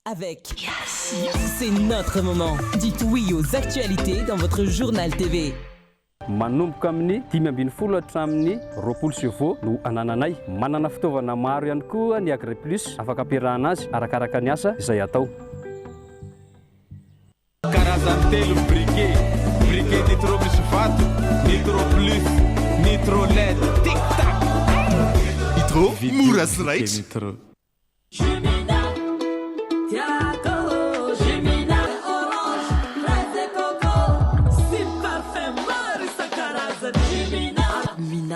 avec. Yes. C'est notre moment. Dites oui aux actualités dans votre journal TV. Manomboka amin'ny 10 hatramin'ny 20 no anananay manana fitaovana maro ihany koa ny Agri Plus afaka ampiarahana azy arakaraka ny asa izay atao. Karazany telo briquet nitro misy vato, nitro plus, nitro LED, tic tac. Nitro mora sy raitra. Nitro.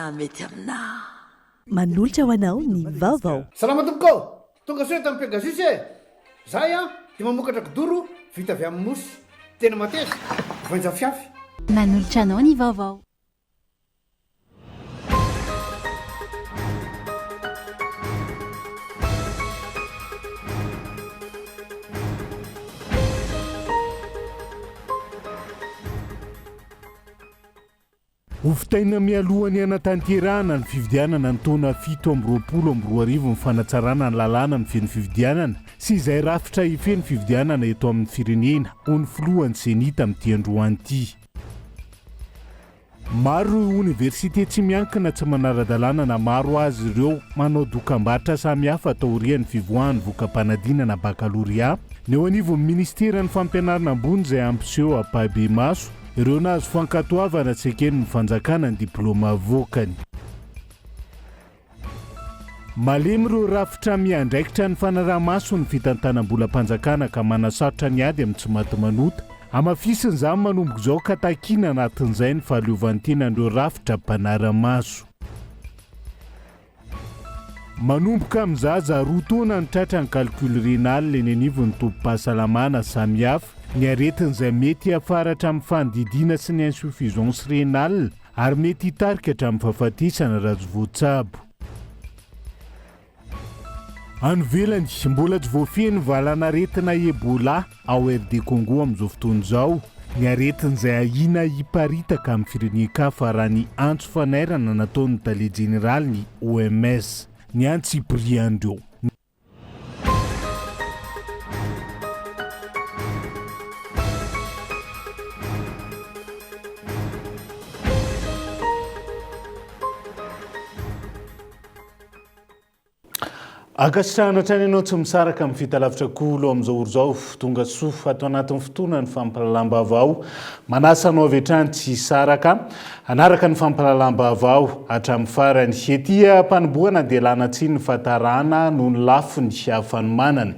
Mety amina manolotra ho anao ny vaovao. Salama tompoko, tonga soe tamin'ny Pegasus e. Zahay dia mamokatra kidoro vita avy amin'ny mosy. Tena mateza, voanja fiafy. Manolotra anao ny vaovao. Hofitaina mialohany anatanterahana ny fividianana ny taona 7-20 ny fanatsarana ny lalàna ny feno fividianana sy izay rafitra ifeny fividianana eto amin'ny firenena ho ny filohan'ny senita amin'ity androany ity. Maro université tsy miankina tsy manara-dalàna na maro azy ireo manao dokam-barotra samihafa taorian'ny fivoahan'ny vokam-panadinana bakaloria ny eo anivon'ny ministeran'ny fampianarana ambony izay ampiseho ampabe maso ireo nahazo fankatoavana tsy ekeny ny fanjakana ny diplôma avokany. Malemy ireo rafitra miandraikitra ny fanaraha-maso ny fitantanam-bolam-panjakana ka manasarotra ny ady amin'ny tsy maty manota. Amafisiny izany manomboka izao ka takiana anatin'izay ny fahaleovantenan'ireo rafitra mpanara-maso. Manomboka amin'ny zaza roa taona ny tratra ny calcul rénal eny anivon'ny tompom-pahasalamana samihafa ny aretin'izay mety hafaratra amin'ny fandidiana sy ny insuffisance rénale ary mety hitarika hatramin'ny fahafatisana raha tsy voatsabo. Any ivelany mbola tsy voafeny valan'aretina Ebola ao RD Congo amin'izao fotoana izao. Ny aretin'izay ahina hiparitaka amin'ny firenen-kafa raha ny antso fanairana nataon'ny tale général ny OMS ny antsibriandreo. Akasitrahana hatrany ianao tsy misaraka amin'ny fitalavitra kolo amin'izao oro izao tonga soa atao anatin'ny fotoana ny fampalalam-baovao manasa anao avy hatrany tsy saraka anaraka ny fampalalam-baovao hatramin'ny farany etỳ mpanomboana dia lanatsiny ny fahatarana noho ny lafiny hafanomanana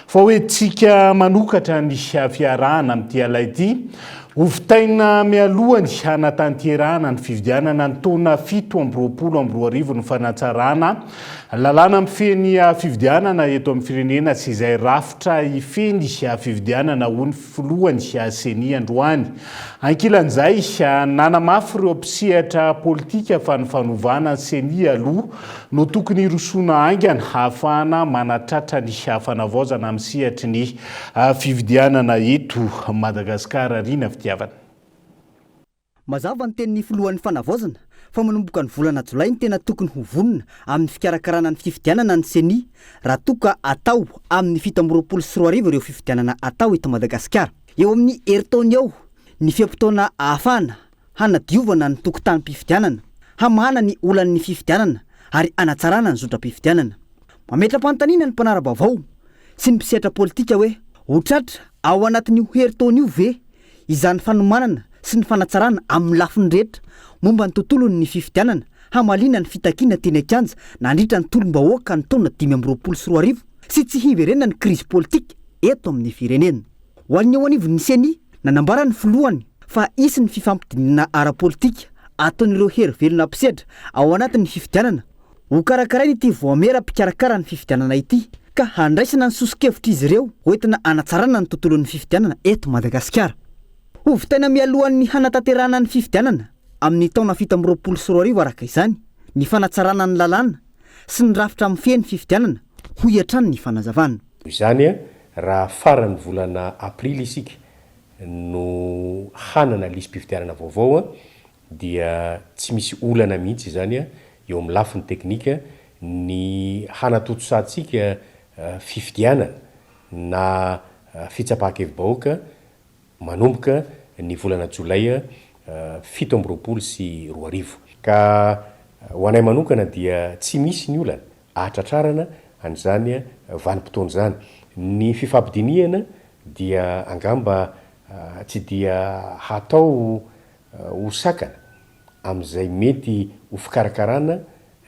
fa hoe tsika manokatra ny fiarahana amin'ity ala ity hofitaina mialohany anatanterahana ny fividianana ny taona 7-20 ny fanatsarana lalàna mifeny fividianana eto amin'ny firenena sy izay rafitra ifeny fividianana ho ny filohany seni androany. Ankilan'izay nanamafy ireo mpisehatra politika fa ny fanovana ny seni aloha no tokony hirosoana aingana ahafahana manatratra ny fanavaozana amin'ny sehatry ny fividianana eto Madagasikara rina fitiavana. Mazava ny tenin'ny filohan'ny fanavaozana fa manomboka ny volana Jolay ny tena tokony ho vonona amin'ny fikarakarana ny fividianana ny seni raha toka atao amin'ny 7-20 ireo fividianana atao eto Madagasikara. Eo amin'ny eritaony eo ny fiampitaona ahafahana hanadiovana ny tokotany-pividianana, hamahana ny olan'ny fividianana ary anatsarana ny zotram-pividianana. Mametra-panontaniana ny mpanara-baovao sy ny mpisehatra politika hoe ho tratra ao anatin'io heritaony io ve izany fanomanana sy ny fanatsarana amin'ny lafiny rehetra momba ny tontolon'ny fividianana hamaliana ny fitakiana teny Kianja nandritra ny tolom-bahoaka ny taona 2024 sy tsy hiverena ny krizy politika eto amin'ny firenena. Ho an'ny eo anivon'ny seni nanambara ny filohany fa isy ny fifampidinana ara-politika ataon'ireo hery velona mpisehatra ao anatin'ny fividianana ho karakarainy ity voamera-pikarakara ny fividianana ity ka handraisana ny sosikevitra izy ireo hoentina anatsarana ny tontolon'ny fividianana eto Madagasikara. Hofitaina mialohan'ny hanatanterahana ny fividianana amin'ny taona 7-20 araka izany ny fanatsarana ny lalàna sy ny rafitra mifeny fividianana ho hiatrany ny fanazavana. Izany raha farany volana aprily isika no hanana lisy-pividianana vaovao dia tsy misy olana mihitsy izany eo amin'ny lafiny teknika ny hanatotsosantsika fividianana na fitsapahan-kevy-bahoaka manomboka ny volana jolay 7 sy 2 ka ho anay manokana dia tsy misy ny olana ahatratrarana an'izany vanim-potoana zany. Ny fifampidiniana dia angamba tsy dia hatao hosakana amin'izay mety ho fikarakarana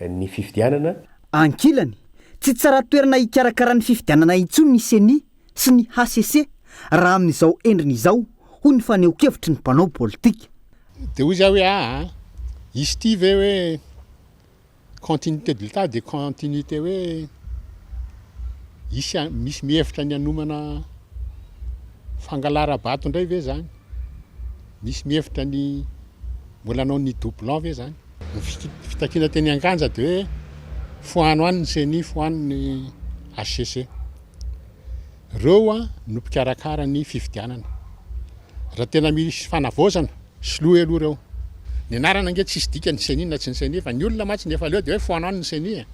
ny fifidianana. Ankilany tsy tsara toerana hikarakarany fifidianana intsony ny seni sy ny HCC raha amin'izao endriny izao hoy ny faneho-kevitry ny mpanao politika. Dia hoy izaho hoe izy ity ve hoe continuité de l'État de continuité hoe misy mihevitra ny anomana fangalara-bato indray ve zany, misy mihevitra ny mbola anao ny doublon ve zany. Fitakiana teny Anganja dia hoe fohano any ny CENI, fohano ny HCC. Reo no mpikarakara ny fifidianana. Raha tena misy fanavaozana sloa aloha reo. Ny anarana ange tsisy dika ny CENI na tsy ny CENI fa ny olona matsy nefa leo dia hoe fohano any ny CENI.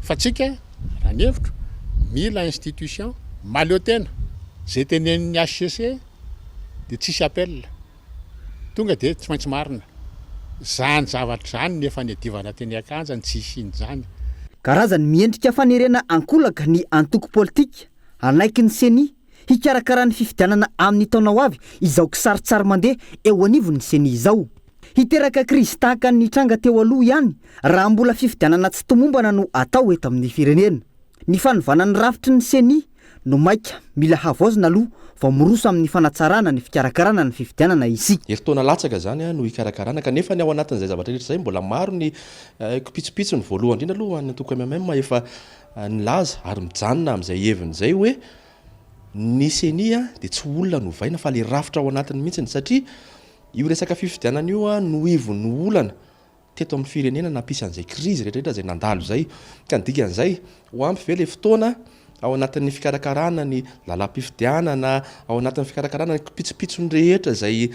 Fa tsika raha ny hevitro mila institution maleo tena zay tenen'ny HCC dia tsisy appel. Tonga dia tsy maintsy marina. Zany zavatra zany nefa ny adivana teny Ankanja tsisy in'izany. Karazany miendrika fanerena ankolaka ny antoko politika anaiky ny CENI hikarakara ny fifidianana amin'ny taona ho avy izao kisaritsary mandeha eo anivon'ny CENI izao. Hiteraka krizy tahaka ny tranga teo aloha ihany raha mbola fifidianana tsy tomombana no atao eto amin'ny firenena. Ny fanovana ny rafitry ny CENI no maika mila havaozina aloha vao miroso amin'ny fanatsarana ny fikarakarana ny fifidianana isika. Heritaona latsaka zany no hikarakarana kanefa ny ao anatin'izay zavatra rehetra zay mbola maro ny pitsopitso ny voalohany indrindra aloha ny antoko MM efa nilaza ary mijanona amin'izay heviny zay hoe ny CENI dia tsy olona novaina fa le rafitra ao anatiny mihitsiny satria io resaka fifidianana io no ivony olana teto amin'ny firenena nampisy an'izay krizy rehetrarehetra zay nandalo zay ka ny dikan'izay ho ampy ve le fotoana ao anatin'ny fikarakarana ny lalam-pifidianana, ao anatin'ny fikarakarana ny pitsopitsony rehetra zay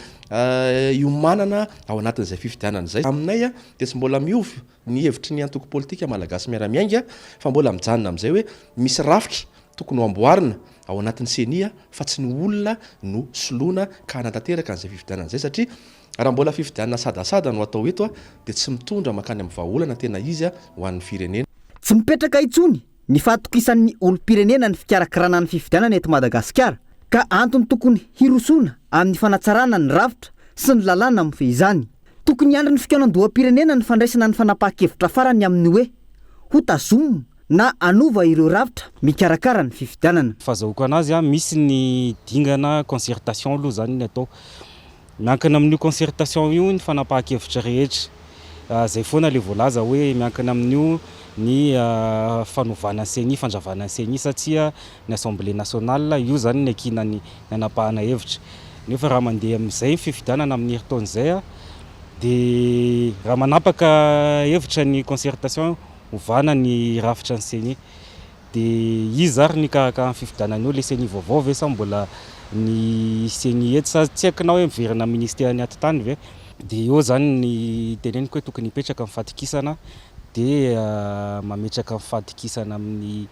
iomanana ao anatin'izay fifidianana zay. Aminay dia tsy mbola miovy ny hevitry ny antoko politika malagasy miara-miainga fa mbola mijanona amin'izay hoe misy rafitra tokony ho amboarina ao anatin'ny CENI fa tsy ny olona no soloana ka hanatanteraka an'izay fifidianana zay satria raha mbola fifidianana sadasada no atao eto dia tsy mitondra makany amin'ny vahaolana tena izy ho an'ny firenena. Tsy mipetraka itsony ny fatokisan'ny olom-pirenena ny fikarakarana ny fifidianana eto Madagasikara ka antony tokony hirosoana amin'ny fanatsarana ny rafitra sy ny lalàna amin'ny fehizany. Tokony andry ny fikaonan-doham-pirenena ny fandraisana ny fanapahan-kevitra farany amin'ny hoe ho tazomina na anova ireo rafitra mikarakara ny fifidianana. Fahazahoako anazy misy ny dingana concertation aloha zany ny atao. Miankina amin'io concertation io ny fanapahan-kevitra rehetra. Zay foana le voalaza hoe miankina amin'io ny fanovana CENI, fandravana CENI satria ny Assemblée nationale io zany ny akina ny anapahana hevitra. Nefa raha mandeha amin'izay fifidianana amin'ny herintaon'izay dia raha manapaka hevitra ny concertation ovana ny rafitra ny CENI dia izy ary ny karakara fifidianana io le CENI vaovao ve sa mbola ny CENI eto sa tsy hakinao hoe miverina ministère ny atitany ve dia eo zany ny teneniko hoe tokony hipetraka amin'ny fatikisana dia mametraka amin'ny fatikisana amin'ny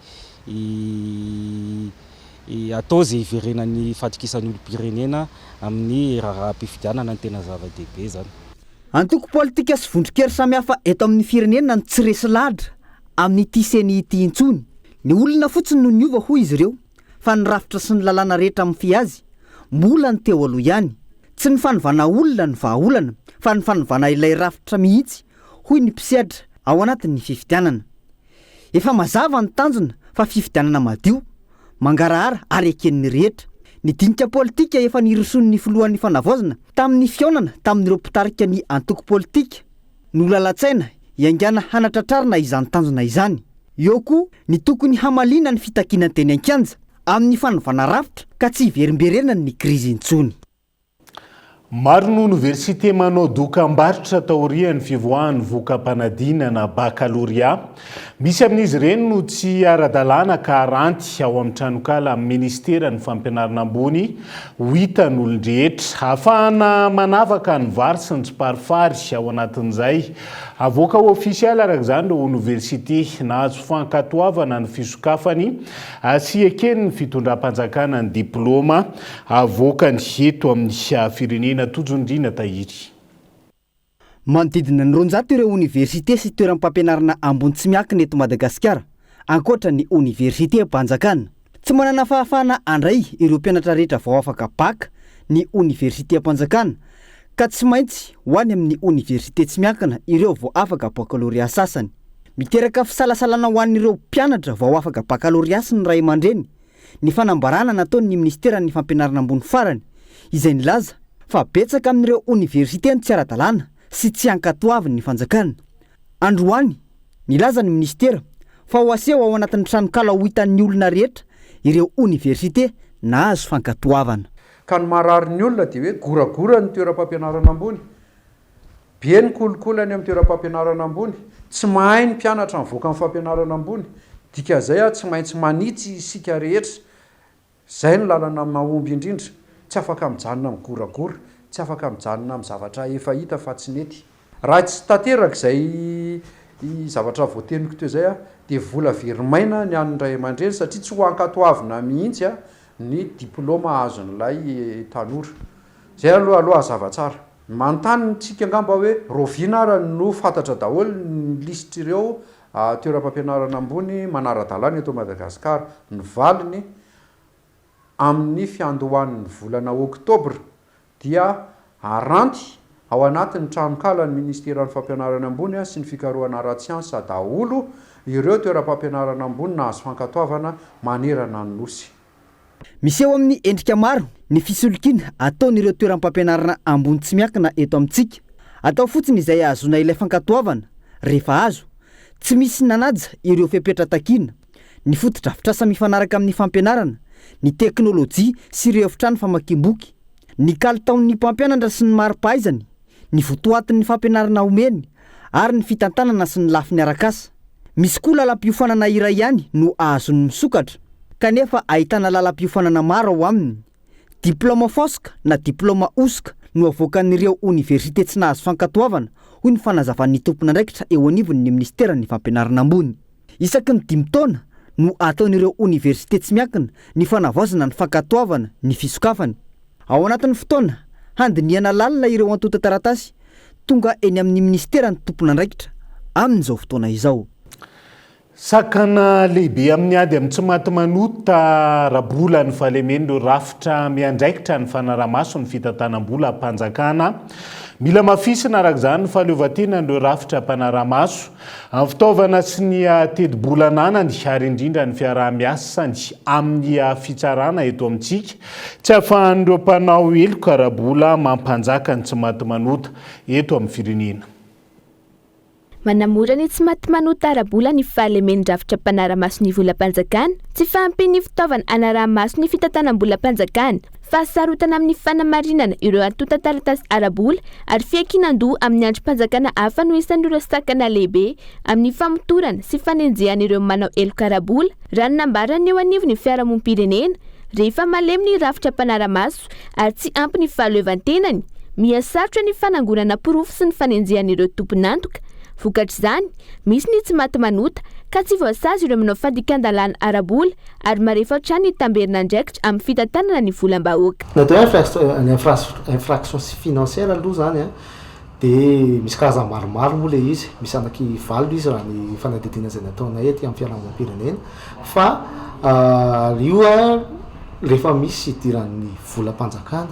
atao zay hiverenan'ny fatikisan'ny olom-pirenena amin'ny raharaham-pifidianana ny tena zava-dehibe zany. Antoko politika sy vondron-kery samihafa eto amin'ny firenena ny tsy resy ladra amin'ity CENI ity intsony. Ny olona fotsiny no niova hoy izy ireo fa ny rafitra sy ny lalàna rehetra amin'ny fiazy mbola ny teo aloha ihany. Tsy ny fanovana olona ny vahaolana fa ny fanovana ilay rafitra mihitsy hoy ny mpisedra ao anatin'ny fifidianana. Efa mazava ny tanjona fa fifidianana madio, mangarahara ary eken'ny rehetra. Ny dinika politika efa niroson'ny filohan'ny fanavaozana tamin'ny fiaonana tamin'ireo mpitarika ny antoko politika no lalatsaina hiaingana hanatratrarina izany tanjona izany. Eo koa ny tokony hamaliana ny fitakiana teny Ankanja amin'ny fanovana rafitra ka tsy hiverimberena ny krizy intsony. Maro ny université manao dokam-barotra taorian'ny fivoahan'ny voka-panadinana baccalauréat misy amin'izy ireny no tsy ara-dalàna ka aranty ao amin'ny tranokala amin'ny ministera ny fampianarana ambony ho hitan'olon-drehetra ahafahana manavaka ny vary sy ny tsiparifary ao anatin'izay avoaka ofisialy araka izany ireo université nahazo fankatoavana ny fisokafany sy ekeny ny fitondram-panjakana ny diplôma avoakany eto amin'ny firenena tojondrina tahiry. Manodidina ny 200 ireo université sy toeram-pampianarana ambony tsy miankina eto Madagasikara, ankoatra ny université Mpanjakana. Tsy manana fahafahana andray ireo mpianatra rehetra vao afaka baka ny université Mpanjakana, ka tsy maintsy ho any amin'ny université tsy miankina ireo vao afaka baccalauréat sasany. Miteraka fisalasalana ho an'ireo mpianatra vao afaka baccalauréat sy ny ray aman-dreny ny fanambarana nataon'ny ministera ny fampianarana ambony farany, izay nilaza fa betsaka amin'ireo université ny tsy ara-dalàna sy tsy ankatoaviny ny fanjakana. Androany nilaza ny ministera fa ho aseho ao anatin'ny tranokala ho hitan'ny olona rehetra ireo université nahazo fankatoavana. Ka ny marary ny olona dia hoe goragora ny toeram-pampianarana ambony, be ny kolokolany amin'ny toeram-pampianarana ambony, tsy mahay ny mpianatra mivoaka amin'ny fampianarana ambony, dika zay tsy maintsy manitsy isika rehetra. Zay ny lalana mahomby indrindra, tsy afaka mijanona amin'ny goragora, tsy afaka mijanona amin'ny zavatra efa hita fa tsy nety. Raha tsy tanteraka izay zavatra voateniko teo zay dia vola verimaina ny an'ny ray aman-dreny satria tsy ho ankatoavina mihitsy ny diplôma azon'ilay tanora. Zay aloha zavatsara. Manontany tsika angamba hoe roviana ara no fantatra daholo ny lisitra ireo toeram-pampianarana ambony manara-dalàna eto Madagasikara. Ny valiny amin'ny fiandohan'ny volana oktobra dia aranty ao anatin'ny tranokala ny ministeran'ny fampianarana ambony sy ny fikarohana ara-tsiansa daholo ireo toeram-pampianarana ambony nahazo fankatoavana manerana ny nosy. Miseho amin'ny endrika maro ny fisolokiana ataon'ireo toeram-pampianarana ambony tsy miankina eto amintsika. Atao fotsiny izay azona ilay fankatoavana rehefa azo, tsy misy nanaja ireo fipetra-takiana, ny fotodrafitrasa mifanaraka amin'ny fampianarana, ny teknôlôjia sy ireo efitrano famakiam-boky, ny kalitaon'ny mpampianatra sy ny mari-pahaizany, ny votoatin'ny fampianarana omeny ary ny fitantanana sy ny lafiny arakasa. Misy koa lalam-piofanana iray ihany no ahazony misokatra, kanefa ahitana lalam-piofanana maro ao aminy. Diplôma foska na diplôma osoka no avoakan'ireo université tsy nahazo fankatoavana hoy ny fanazavan'ny tompon'andraikitra eo anivon'ny ministera ny fampianarana ambony. Isaky ny 5 taona no ataon'ireo université tsy miankina ny fanavaozana ny fankatoavana ny fisokafany. Ao anatin'ny fotoana handiniana lalina ireo antota taratasy tonga eny amin'ny ministera ny tompon'andraikitra amin'izao fotoana izao. Sakana lehibe amin'ny ady amin'ny tsy maty manota rabola ny fahalemeny rafitra miandraikitra ny fanaramaso ny fitantanam-bola Mpanjakana. Mila mafisina araka izany ny fahaleovan-tena ny rafitra mpanaramaso amin'ny fitaovana sy ny tedi-bolananany ary indrindra ny fiaraha-miasany amin'ny fitsarana eto amintsika tsy ahafahan'ireo mpanao eloka rabola mampanjaka ny tsy maty manota eto amin'ny firenena. Manamora ny tsy maty manota arabola ny fahalemen-drafitra mpanaramaso ny vola Mpanjakana, tsy fahampiany fitaovana anaramaso ny fitantanam-bola Mpanjakana, fa sarotana amin'ny fanamarinana ireo antota taratasy arabola ary fiakinan-doha amin'ny andro Mpanjakana hafa no isan'ireo sakana lehibe amin'ny famotorana sy fanenjehan'ireo manao eloka arabola raha nambarany eo anivon'ny fiarahamonim-pirenena rehefa malemy ny rafitra mpanaramaso ary tsy ampy ny fahaleovan-tenany, mihasarotra ny fanangonana porofo sy ny fanenjehan'ireo tompon'antoka. Vokatr'izany, misy ny tsy maty manota ka tsy voasazy ireo manao fandikan-dalàna arabola ary marefa hatrany tamberina andraikitra amin'ny fitantanana ny volam-bahoaka. Natao infraction financière aloha zany dia misy karazany maromaro moa le izy, misy anaky 5 izy raha ny fanadidina izay nataonay ety amin'ny fiarahamonim-pirenena fa io rehefa misy idiran'ny vola Mpanjakana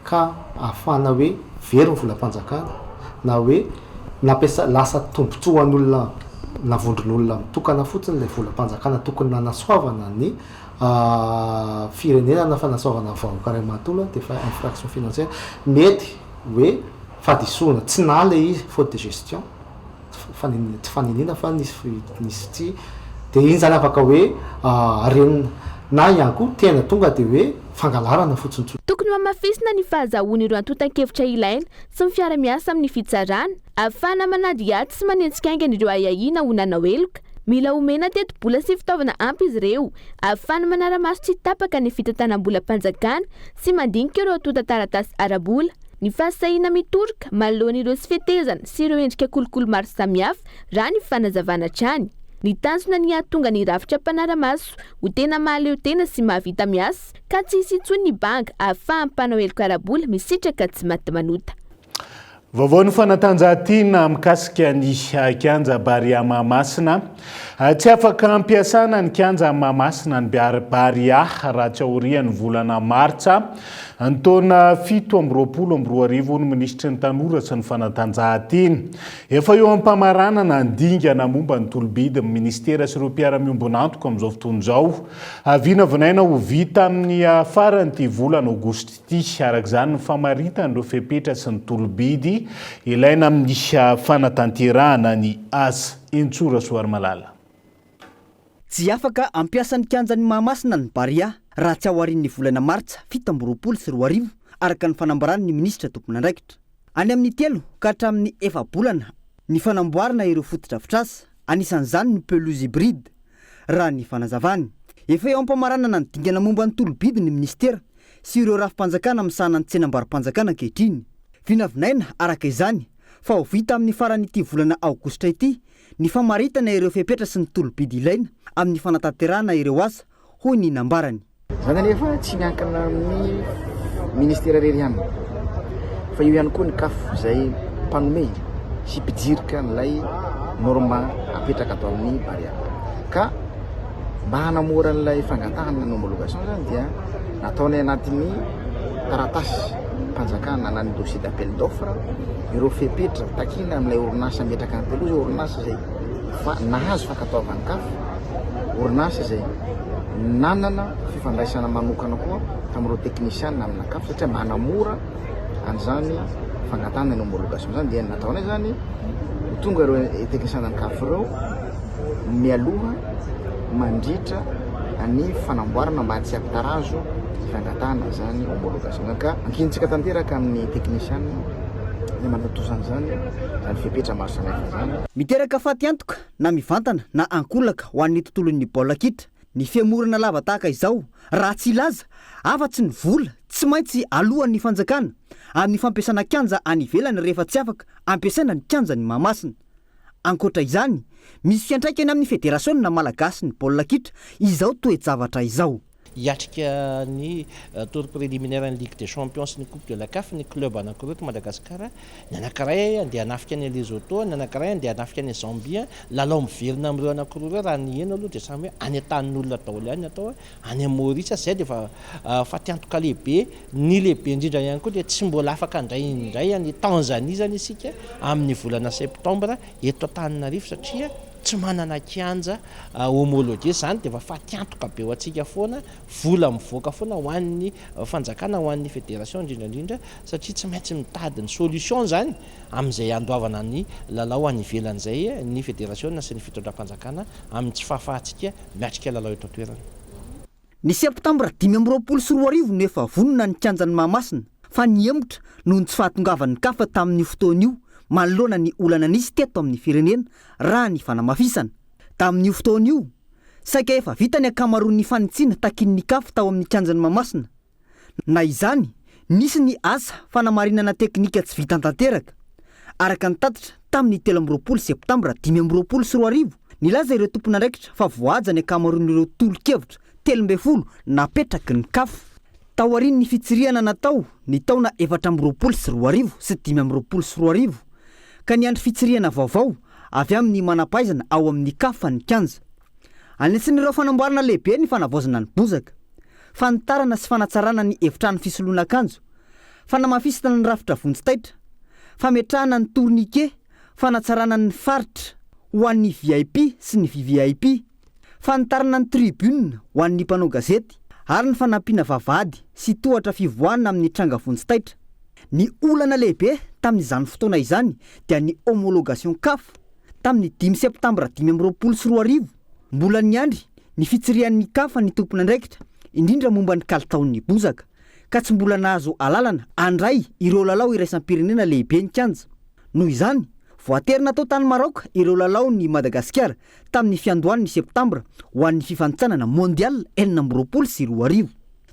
ka ahafana hoe very ny vola Mpanjakana na hoe nampiasa lasa tombontsoa an'olona navondron'olona mitokana fotsiny ilay vola Mpanjakana tokony nanasoavana ny firenena na fanasoavana vahoaka ray manontolo dia fa infraction financière mety hoe fadisoana tsy na le izy faute de gestion tsy faninina fa nisy tsy dia iny zany afaka hoe renina na ihany koa tena tonga dia hoe fangalarana fotsiny. Tokony mamafisina ny fahazahoana ireo antotan-kevitra ilaina sy ny fiara-miasa amin'ny fitsarana ahafahana manady aty sy manenjika aingana ireo ayahiana honana heloka. Mila omena teto-bola sy fitaovana ampy izy ireo ahafahana manara-maso tsy tapaka ny fitantanam-bolam-panjakana sy mandinika ireo antotan-taratasy ara-bola. Ny fahasahiana mitoroka manoloana ireo sy fetezana sy ireo endrika kolokolo maro samihafa raha ny fanazavana trany. Ny tanjona ny ahatonga ny rafitra mpanara-maso ho tena mahaleo tena sy mahavita miasa ka tsy hisy intsony ny banga ahafahan'ny mpanao heloka ara-bola misitraka tsy maty manota. Vaovao ny fanatanjahantena mikasika ny kianja Baria Mahamasina. Tsy afaka ampiasana ny kianja Mahamasina ny Baria raha tsy aorian'ny volana Martsa. Ny taona 7-20 ny minisitry ny tanora sy ny fanatanjahantena. Efa eo am-pamaranana ny dingana momba ny tolobidy amin'ny ministera sy ireo mpiara-miombona antoka amin'izao fotoana izao. Vinavinaina ho vita amin'ny faran'ity volana Aogositra ity. Arak'izany ny famaritana ireo fepetra sy ny tolobidy ilaina amin'ny fanatanterahana ny asa Entsora Soarimalala. Tsy afaka ampiasan'ny kianjan'ny Mahamasina ny Baria raha tsy aorian'ny volana Martsa 7-20 araka ny fanambaran'ny ministra tompon'andraikitra. Any amin'ny 3 ka hatramin'ny 4 bolana ny fanamboarana ireo fotodrafitrasa, anisan'izany ny pelouse hybride raha ny fanazavany. Efa eo ampamaranana ny dingana momba ny tolobidy ny ministera sy ireo rafim-panjakana misahana ny tsenam-barim-panjakana ankehitriny. Vinavinaina araka izany fa ho vita amin'ny faran'ity volana Aogositra ity ny famaritana ireo fepetra sy ny tolobidy ilaina amin'ny fanatanterahana ireo asa, hoy ny nambarany. Zany anefa tsy miankina amin'ny ministera rery ihany fa io ihany koa ny kafo izay mpanome sy mpijirika n'ilay norma apetraka atao amin'ny Baria. Ka mba hanamora n'ilay fangatahana ny homologation zany dia nataony anatin'ny taratasy mpanjakana na ny dossier d'appel d'offre ireo fepetra takina amin'ilay orinasa mipetraka ny pelouse, orinasa izay nahazo fankatoavany kafo, orinasa izay nanana fifandraisana manokana koa tamin'ireo teknisiana amina kafo satria mba hanamora an'izany fangatahana ny homologation zany dia nataony zany tonga ireo teknisiana ny kafo ireo mialoha mandritra ny fanamboarana mba tsy ampitarazo fangatahana zany homologation ka ankinitsika tanteraka amin'ny teknisiana ny manatosana zany fepetra maro samihafa zany. Miteraka faty antoka na mivantana na ankolaka ho an'ny tontolon'ny baolina kitra. Ny fiamorana lava tahaka izao raha tsy ilaza afa-tsy ny vola tsy maintsy alohan'ny fanjakana amin'ny fampiasana kianja any ivelany rehefa tsy afaka ampiasaina ny kianjan'ny Mahamasina. Ankoatra izany misy fiantraikany amin'ny federasiona malagasy ny baolina kitra izao toe-javatra izao. Hiatrika ny tour préliminaire ny Ligue des Champions sy ny Coupe de la CAF ny club anankiroa eto Madagasikara. Ny anankiray andeha hanafika ny Lesotho, ny anankiray andeha hanafika ny Zambia. Lalao miverina amin'ireo anankiroa ireo raha ny eno aloha dia samy hoe any an-tanin'olona daholo ihany atao any Maurice zay dia faty antoka lehibe. Ny lehibe indrindra ihany koa dia tsy mbola afaka indray any Tanzanie zany isika amin'ny volana septambra eto Antananarivo satria tsy manana kianja homologué zany dia faty antoka be ho antsika foana, vola mivoaka foana ho an'ny fanjakana, ho an'ny fédération indrindra satria tsy maintsy mitady ny solution zany amin'izay andoavana ny lalao any ivelan'izay ny fédération sy ny fitondram-panjakana amin'ny tsy fahafahantsika miatrika lalao eto an-toerana. Ny septambra 2024 no efa vonona ny kianjan'ny Mahamasina fa niemotra noho ny tsy fahatongavan'ny kafa tamin'ny fotoana io manoloana ny olana nisy teto amin'ny firenena raha ny fanamafisana. Tamin'io fotoana io saika efa vita ny akamaroan'ny fanitsiana takin'ny kafa tao amin'ny kianjan'ny Mahamasina. Na izany nisy ny asa fanamarinana teknika tsy vita tanteraka. Araka ny tatitra tamin'ny 13 septambra 2024 nilaza ireo tompon'andraikitra fa voaja ny akamaroan'ireo tolo-kevitra 12 napetraky ny kafa. Taorian'ny fitsiriana natao ny taona 14 sy 2024 ka ny andro fitsiriana vaovao avy amin'ny manampaizana ao amin'ny kafa ny kianja. Anisan'ireo fanamboarana lehibe ny fanavaozana ny bozaka, fanitarana sy fanatsarana ny efitrano fisoloana akanjo, fanamafisana ny rafitra vonjitaitra, fametrahana ny tourniquet, fanatsarana ny faritra ho an'ny VIP sy ny VVIP, fanitarana ny tribune ho an'ny mpanao gazety ary ny fanampiana vavahady sy tohatra fivoahana amin'ny tranga vonjitaitra. Ny olana lehibe tamin'izany fotoana izany dia ny homologation CAF tamin'ny 5 septambra 2024 mbola ny andry ny fitsirian'ny kafa ny tompona andraikitra indrindra momba ny kalitaon'ny bozaka ka tsy mbola nahazo alalana andray ireo lalao iraisam-pirenena lehibe ny kanja noho izany voaterina tao tany Maroc ireo lalao ny Madagasikara tamin'ny fiandohan'ny septambra ho an'ny fifanitsanana mondial 2024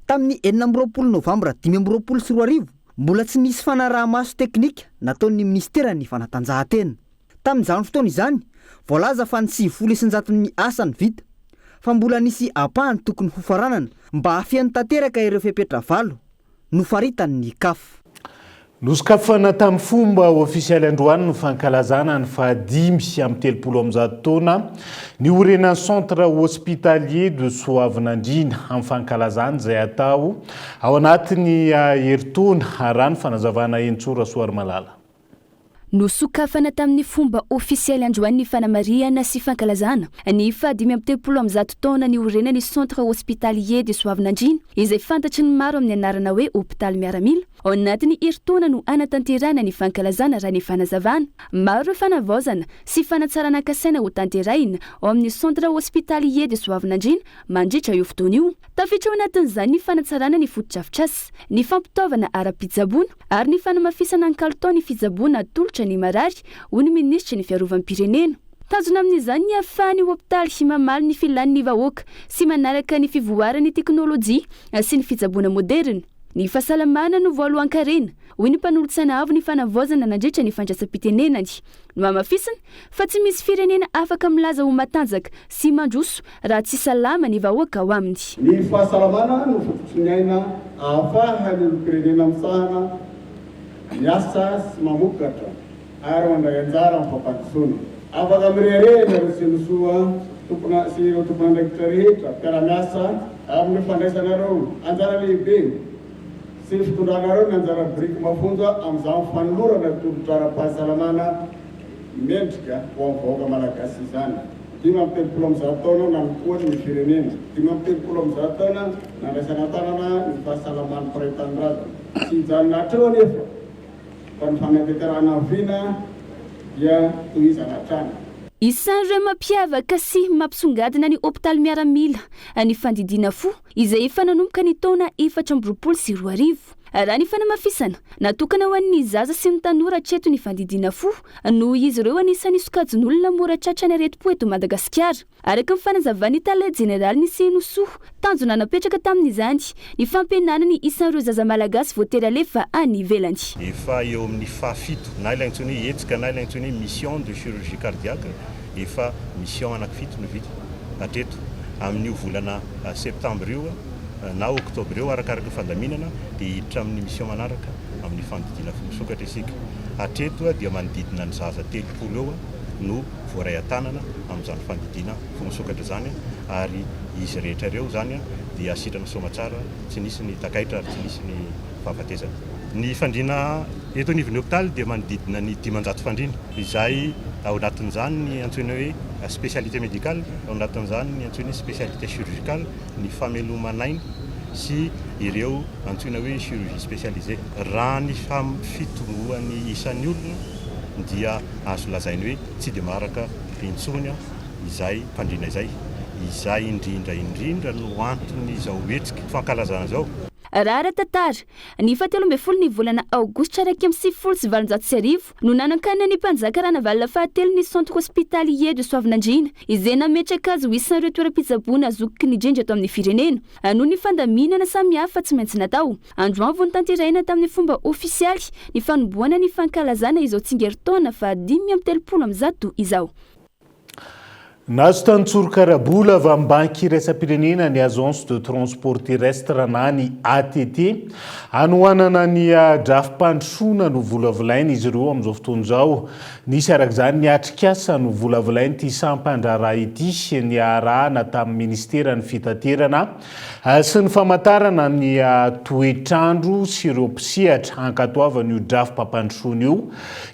tamin'ny 20 novambra 2024 mbola tsy nisy fanaraha-maso teknika nataon'ny ministeran'ny fanatanjahantena tamin'izany fotoana izany voalaza fa ny 900 asa ny vita fa mbola nisy apahany tokony ho faranana mba hafian'ny tanteraka ireo fepetra valo nofaritan'ny CAF. Nosokafana tamin'ny fomba ofisialy androany ny fankalazana ny fahadimy amin'ny 30 taona ny orenan'ny centre hospitalier de Soavinandrina amin'ny fankalazana izay atao ao anatin'ny herintaona raha ny fanazavana Entsora Soarimalala. Nosokafana tamin'ny fomba ofisialy androany ny fanamariana sy fankalazana ny fahadimy amin'ny 30 taona ny orenan'ny centre hospitalier de Soavinandrina izay fantatry ny maro amin'ny anarana hoe hôpitaly miaramila ao anatin'ny herintaona no anatanterana ny fankalazana raha ny fanazavana maro ireo fanavaozana sy fanatsarana kasaina ho tanterahina ao amin'ny centre hospitalier de Soavinandrina mandritra io fotoana io tafiditra ao anatin'izany ny fanatsarana ny fotodrafitrasa ny fampitaovana ara-pitsaboana ary ny fanamafisana ny kalitao ny fitsaboana atolotra ny marary ho ny ministra ny fiarovam-pirenena tanjona amin'izany ny ahafahany hôpitaly sy mamaly ny filan'ny vahoaka sy manaraka ny fivoarany teknôlôjia sy ny fitsaboana moderna ny fahasalamana no voalohan-karena hoy ny mpanolotsana avo ny fanavaozana nandritra ny fandraisam-pitenenany no amafisana fa tsy misy firenena afaka milaza ho matanjaka sy mandroso raha tsy salama ny vahoaka ao aminy. Ny fahasalamana no fototsinaina ahafahany olopirenena misahana miasa sy mamokatra ary mandray anjara amin'ny fampandrosoana afaka mirerena ireo sinosoa tompona sy ireo tompona andraikitra rehetra mpiara-miasa amin'ny fandraisanareo anjara lehibe sy fitondranareo ny anjara biriky mafonja amin'izany fanolorana tolotra ara-pahasalamana mendrika ho amin'ny vahoaka malagasy izany 30 taona nanikoany ny firenena 30 taona nandraisana tanana ny fahasalaman'ny faretanindrazana sy hijanona hatreo anefa fa ny fanaveterana avina dia tohizana hatrany. Isan'ireo mampiavaka sy mampisongadina ny hôpitaly miaramila ny fandidiana fo izay efa nanomboka ny taona 2024 raha ny fanamafisana natokana ho an'ny zaza sy ny tanora hatreto ny fandidiana fo noho izy ireo anisan'ny sokajin'olona mora tratra ny areti-po eto Madagasikara araka ny fanazavany Tale Jeneraly ny Senosoa tanjona napetraka tamin'izany ny fampihenana ny isan'ireo zaza malagasy voatery alefa any ivelany. Efa eo amin'ny fahafito na ilay antsoina hoe hetsika na ilay antsoina hoe mission de chirurgie cardiaque efa mission anankifito no vita hatreto amin'io volana septambra io na oktobra eo arakaraka fandaminana dia hiditra amin'ny mission manaraka amin'ny fandidiana fo misokatra isika hatreto dia manodidina ny zaza 30 eo no voaray an-tanana amin'izany fandidiana fo misokatra zany ary izy rehetra ireo zany dia asitrana somatsara tsy nisy ny takaitra ary tsy nisy ny fahafatesana. Ny fandriana eto anivon'ny hôpitaly dia manodidina ny 500 fandriana izay ao anatin'izany ny antsoina hoe spécialité médicale ao anatin'izany ny antsoina hoe spécialité chirurgicale ny famelomanaina sy ireo antsoina hoe chirurgie spécialisée raha ny fitomboan'ny isan'ny olona dia azo lazainy hoe tsy dia maraka intsony izay mpandriana izay indrindra no antony izao hetsika fankalazana zao. Raha tantara ny 17 ny volana aogositra 2024 no nanankana ny mpanjaka Ranavalona fahatelo ny centre hospitalier de Soavinandrina izay nametraka azy ho isan'ireo toeram-pitsaboana azoky ny indrindra ato amin'ny firenena noho ny fandaminana samihafa tsy maintsy natao androany vao nitanterahina tamin'ny fomba ofisialy ny fanomboana ny fankalazana izao tsingeritaona fa 530 izao. Nazo tantsoro-karabola avy amin'ny banky iraisam-pirenena ny agence de transport terrestre na ny ATT anohanana ny drafim-pandrosoana no volavolaina izy ireo amin'izao fotoana izao. Nisy arak'izany ny atrikasa no volavolaina ity sampandraraha ity ny arahana tamin'ny ministera ny fitaterana sy ny famantarana ny toetrandro sy ireo mpisehatra hankatoavana io drafim-pampandrosoana io.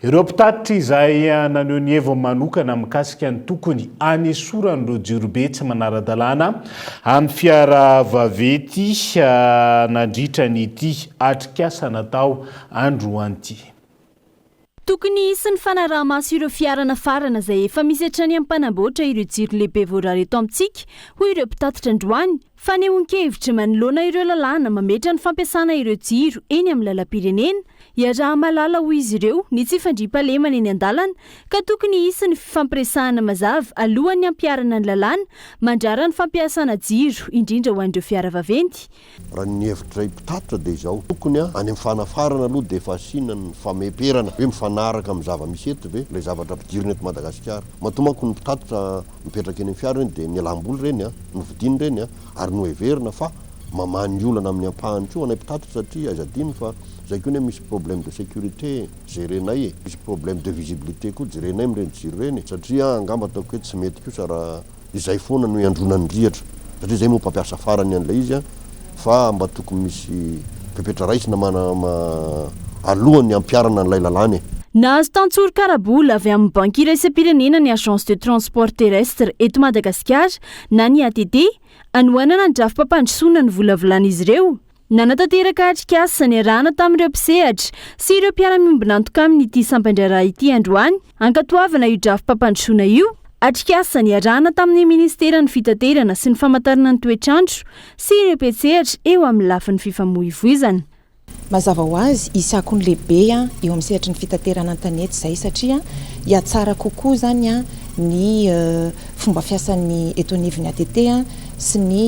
Ireo mpitatitra izay naneho ny heviny manokana mikasika ny tokony anesoran'ireo jirobe tsy manara-dalàna amin'ny fiara vavety nandritra ny ity atrikasa natao androany ity. tokony hisy ny fanaraha-maso ireo fiarana farana izay efa misy hatrany amin'ny mpanamboatra ireo jiro lehibe voarary eto amintsika hoy ireo mpitatitra androany fanehoan-kevitra manoloana ireo lalàna mametra ny fampiasana ireo jiro eny amin'ny lalam-pirenena iaraha malala hoy izy ireo ny tsy fandriam-pahalemana eny an-dalana ka tokony hisy ny fifampiresahana mazava alohan'ny ampiarana ny lalàna mandrara ny fampiasana jiro indrindra ho an'ireo fiara vaventy. Raha ny hevitray mpitatitra dia izao tokony any amin'ny fanafarana aloha dia efa asiana ny fameperana hoe mifanaraka amin'ny zava-misy eto ve ilay zavatra ampidirina eto Madagasikara matomako ny mpitatitra mipetraka eny amin'ny fiara reny dia ny alam-boly reny ny vidiny reny ary no heverina fa mamany olana amin'ny ampahany koa anay mpitatitra satria azadiny fa zay koa misy problème de sécurité jerenay misy problème de visibilité koa jerenay mireny jiro reny satria angamba ataoko hoe tsy mety kosa raha izay foana no iandronany rihatra satria zay moa mpampiasa farany an'ilay izy fa mba tokony misy pepetra raisina alohan'ny ampiarana n'ilay lalàny. Nahazo tantsoro karabola avy amin'ny banky iraisam-pirenena ny agence de transport terrestre eto Madagasikara na ny ATT anohanana ny drafim-pampandrosoana ny volavolana izy ireo. Nanatanteraka atrikasa ny arahana tamin'ireo mpisehatra sy ireo mpiara-miombina antoka amin'ity sampandriaraha ity androany ankatoavana io drafim-pampandrosoana io. Atrikasa ny arahana tamin'ny ministeran'ny fitaterana sy ny famantarana ny toetrandro sy ireo mpietsehatra eo amin'ny lafin'ny fifamoivoizana. Mazava ho azy isy akony lehibe eo amin'ny sehatry ny fitaterana an-tanety izay satria hiatsara kokoa zany ny fomba fiasan'ny eto anivon'ny ATT sy ny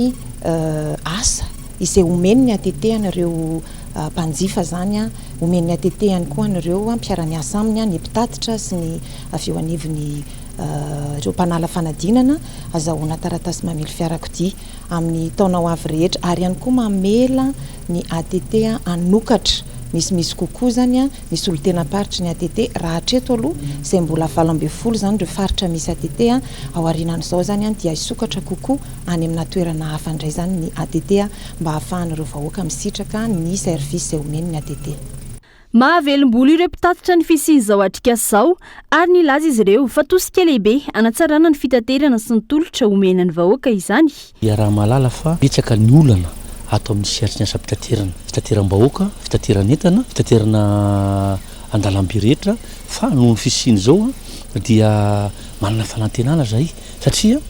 asa izay omeny ny ATT anareo mpanjifa zany omeny ny ATT ihany koa anareo mpiara-miasa aminy ny mpitatitra sy ny avy eo anivon'ny ireo mpanala fanadinana azahoana taratasy mamely fiarakodia amin'ny taona ho avy rehetra ary ihany koa mamela ny ATT anokatra misy kokoa zany misy olo tena paritry ny ATT raha hatreto aloha izay mbola 20 zany ireo faritra misy ATT ao aorianan'izao zany dia hisokatra kokoa any amina toerana hafa indray zany ny ATT mba hahafahan'ireo vahoaka misitraka ny service izay omeny ny ATT. Mahavelom-bolo ireo mpitatitra ny fisian'izao atrikasa izao ary nilaza izy ireo fa tosika lehibe anatsarana ny fitaterana sy ny tolotra omena ny vahoaka izany. Raha malala fa betsaka ny olana ato amin'ny sehatry ny asa fitateram-bahoaka, fitateran'entana, fitaterana an-dalamby rehetra fa noho ny fisiany izao dia manana fanantenana zay satria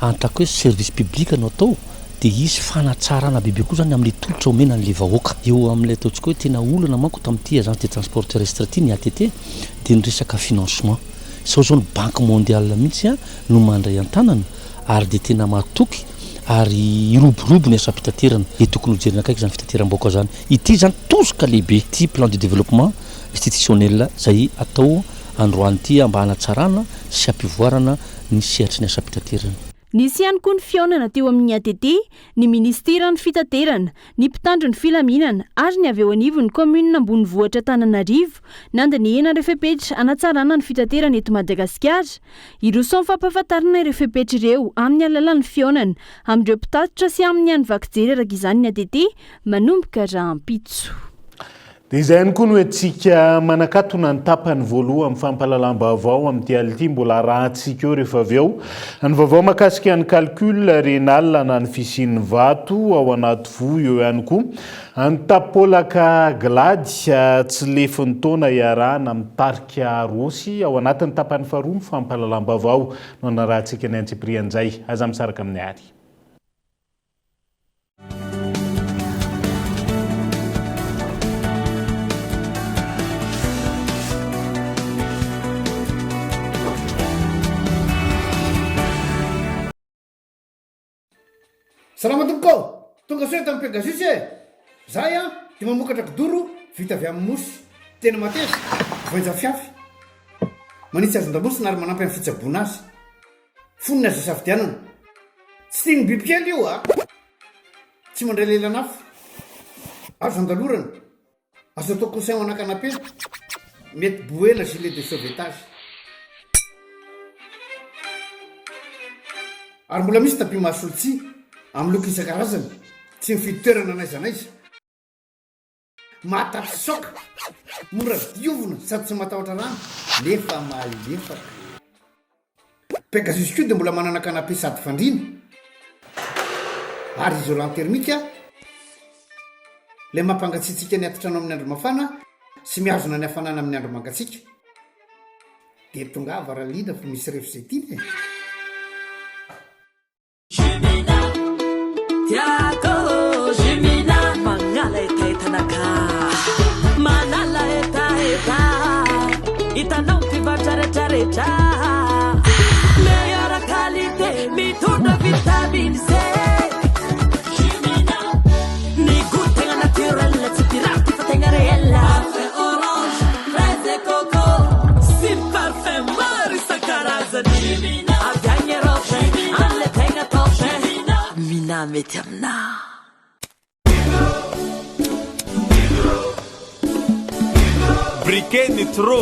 antrako hoe service public no atao dia izy fanatsarana bebe koa zany amin'ny tolotra omena n'le vahoaka eo amin'ilay ataontsika hoe tena olana manko tamin'ity agence de transport terrestre ity ny ATT dia ny resaka financement sao zao ny banque mondiale mihitsy no mandray an-tanana ary dia tena matoky ary iroborobo ny asa fitaterana dia tokony hojerena akaiky zany fitateram-bahoaka zany ity zany tozoka lehibe ity plan de développement institutionnel zay atao androany ity mba hanatsarana sy ampivoarana ny sehatry ny asa fitaterana. Nisy ihany koa ny fionana teo amin'ny ATT, ny ministeran'ny fitaterana, ny mpitandro ny filaminana ary ny avy eo anivon'ny commune ambonivohitra Antananarivo nandiniana ireo fepetra hanatsarana ny fitaterana eto Madagasikara. Ireo samy fampahafantarana ireo fepetra ireo amin'ny alalan'ny fionana amin'ireo mpitatitra sy amin'ny any vakijery araka izany ny ATT manomboka rahampitso. Dia izay ihany koa no antsika manakatona ny tapany voaloha amin'ny fampahalalam-baovao amin'ity ality mbola rahantsika eo rehefa avy eo. Ny vaovao mahakasika ny calcul rénal na ny fisian'ny vato ao anaty voa eo ihany koa. Ny tapolaka glady tsy lefin'ny taona iarahana mitarika rosy ao anatin'ny tapany faharoa ny fampahalalam-baovao no narahantsika ny antsiprian'izay. Aza misaraka amin'ny ary. Salama tompoko, tonga soa tamin'ny Pegasus Zay dia mamokatra kidoro vita avy amin'ny mosy. Tena mateza, voenja fiafy. Manitsy azy an-damosy na ary manampy amin'ny fitsaboana azy. Fonina azy safidianana. Tsy tiany bibikely io tsy mandray lelana hafa. Azo andalorana. Azo atao conseil anan-kanapé. Mety boena gilet de sauvetage. Ary mbola misy tapis masolotsia amin'ny loko isan-karazany, tsy mifidy toerana n'aiza n'aiza. Mahatapy soka, mora diovina sady tsy matahotra rano, nefa malefaka. Pegasus koa dia mbola manana canapé sady fandriana ary isolant thermique, ilay mampangatsiatsika ny atitrano amin'ny andro mafana sy miazona ny hafanana amin'ny andro mangatsika dia tonga avaraliana fa misy revo zay tiny e. Tiako Jimina mangala etaitanaka manala etaeta itanao mpivatraretraretra meilleure qualité mitondra vitamine C Jimina ny goût tegna naturel tsy piraty fa tegna réel café orange fraise et coco sy parfum maro isan-karazany Jimina avy agny Europe an'le tegna top Mina mety amina Briquet Nitro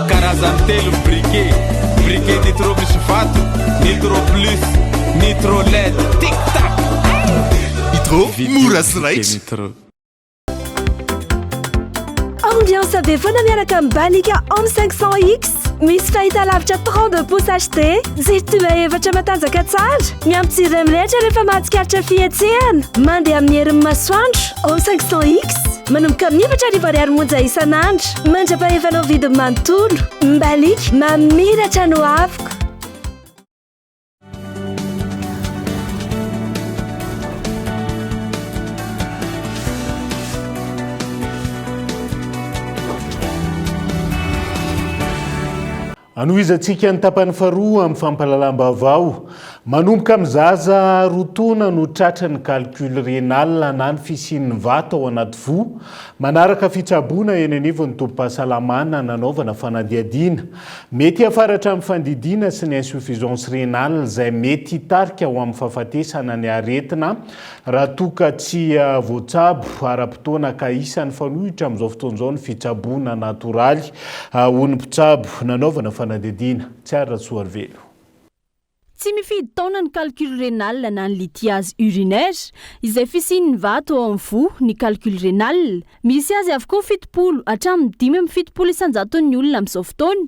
Karazany telo briquet Briquet Nitro misy vato Nitro plus Nitro LED tic-tac Nitro mora sy raitra Ambiance avefoana miaraka amin'ny balika Homme 500X misy fahitalavitra 32 pouces HD zay toa efatra matanjaka tsara miampitsiro amin'ny rehetra rehefa mahatsikaritra fihetsehana mandeha amin'ny herin'ny masoandro Homme 500X manomboka amin'ny 4,000 monja isan'andro mandra-pahefanao vidiny manontolo mbalika mamiratra no avoko. Anoizantsika ny tapany faharoa amin'ny fampahalalam-baovao manomboka amin'ny zaza rotona no tratran'ny calcul rénal na ny fisian'ny vato ao anaty fo manaraka fitsaboana eny anivon'ny tompo-pahasalamana nanaovana fanadihadiana mety hafaratra amin'ny fandidiana sy ny insuffisance rénale izay mety hitarika ao amin'ny fahafatesana ny aretina raha toka tsy voatsabo ara-potoana ka isan'ny fanohitra amin'izao fotoan'izao ny fitsaboana natoraly ho ny mpitsabo nanaovana fanadihadiana tsara soarvelo. Tsy mifidy taona ny calcul rénal na ny lithiase urinaire izay fisian'ny vato ao amin'ny fo ny calcul rénal misy azy avokoa 70 hatramin'ny 570 isan-jaton'ny olona amin'izao fotoana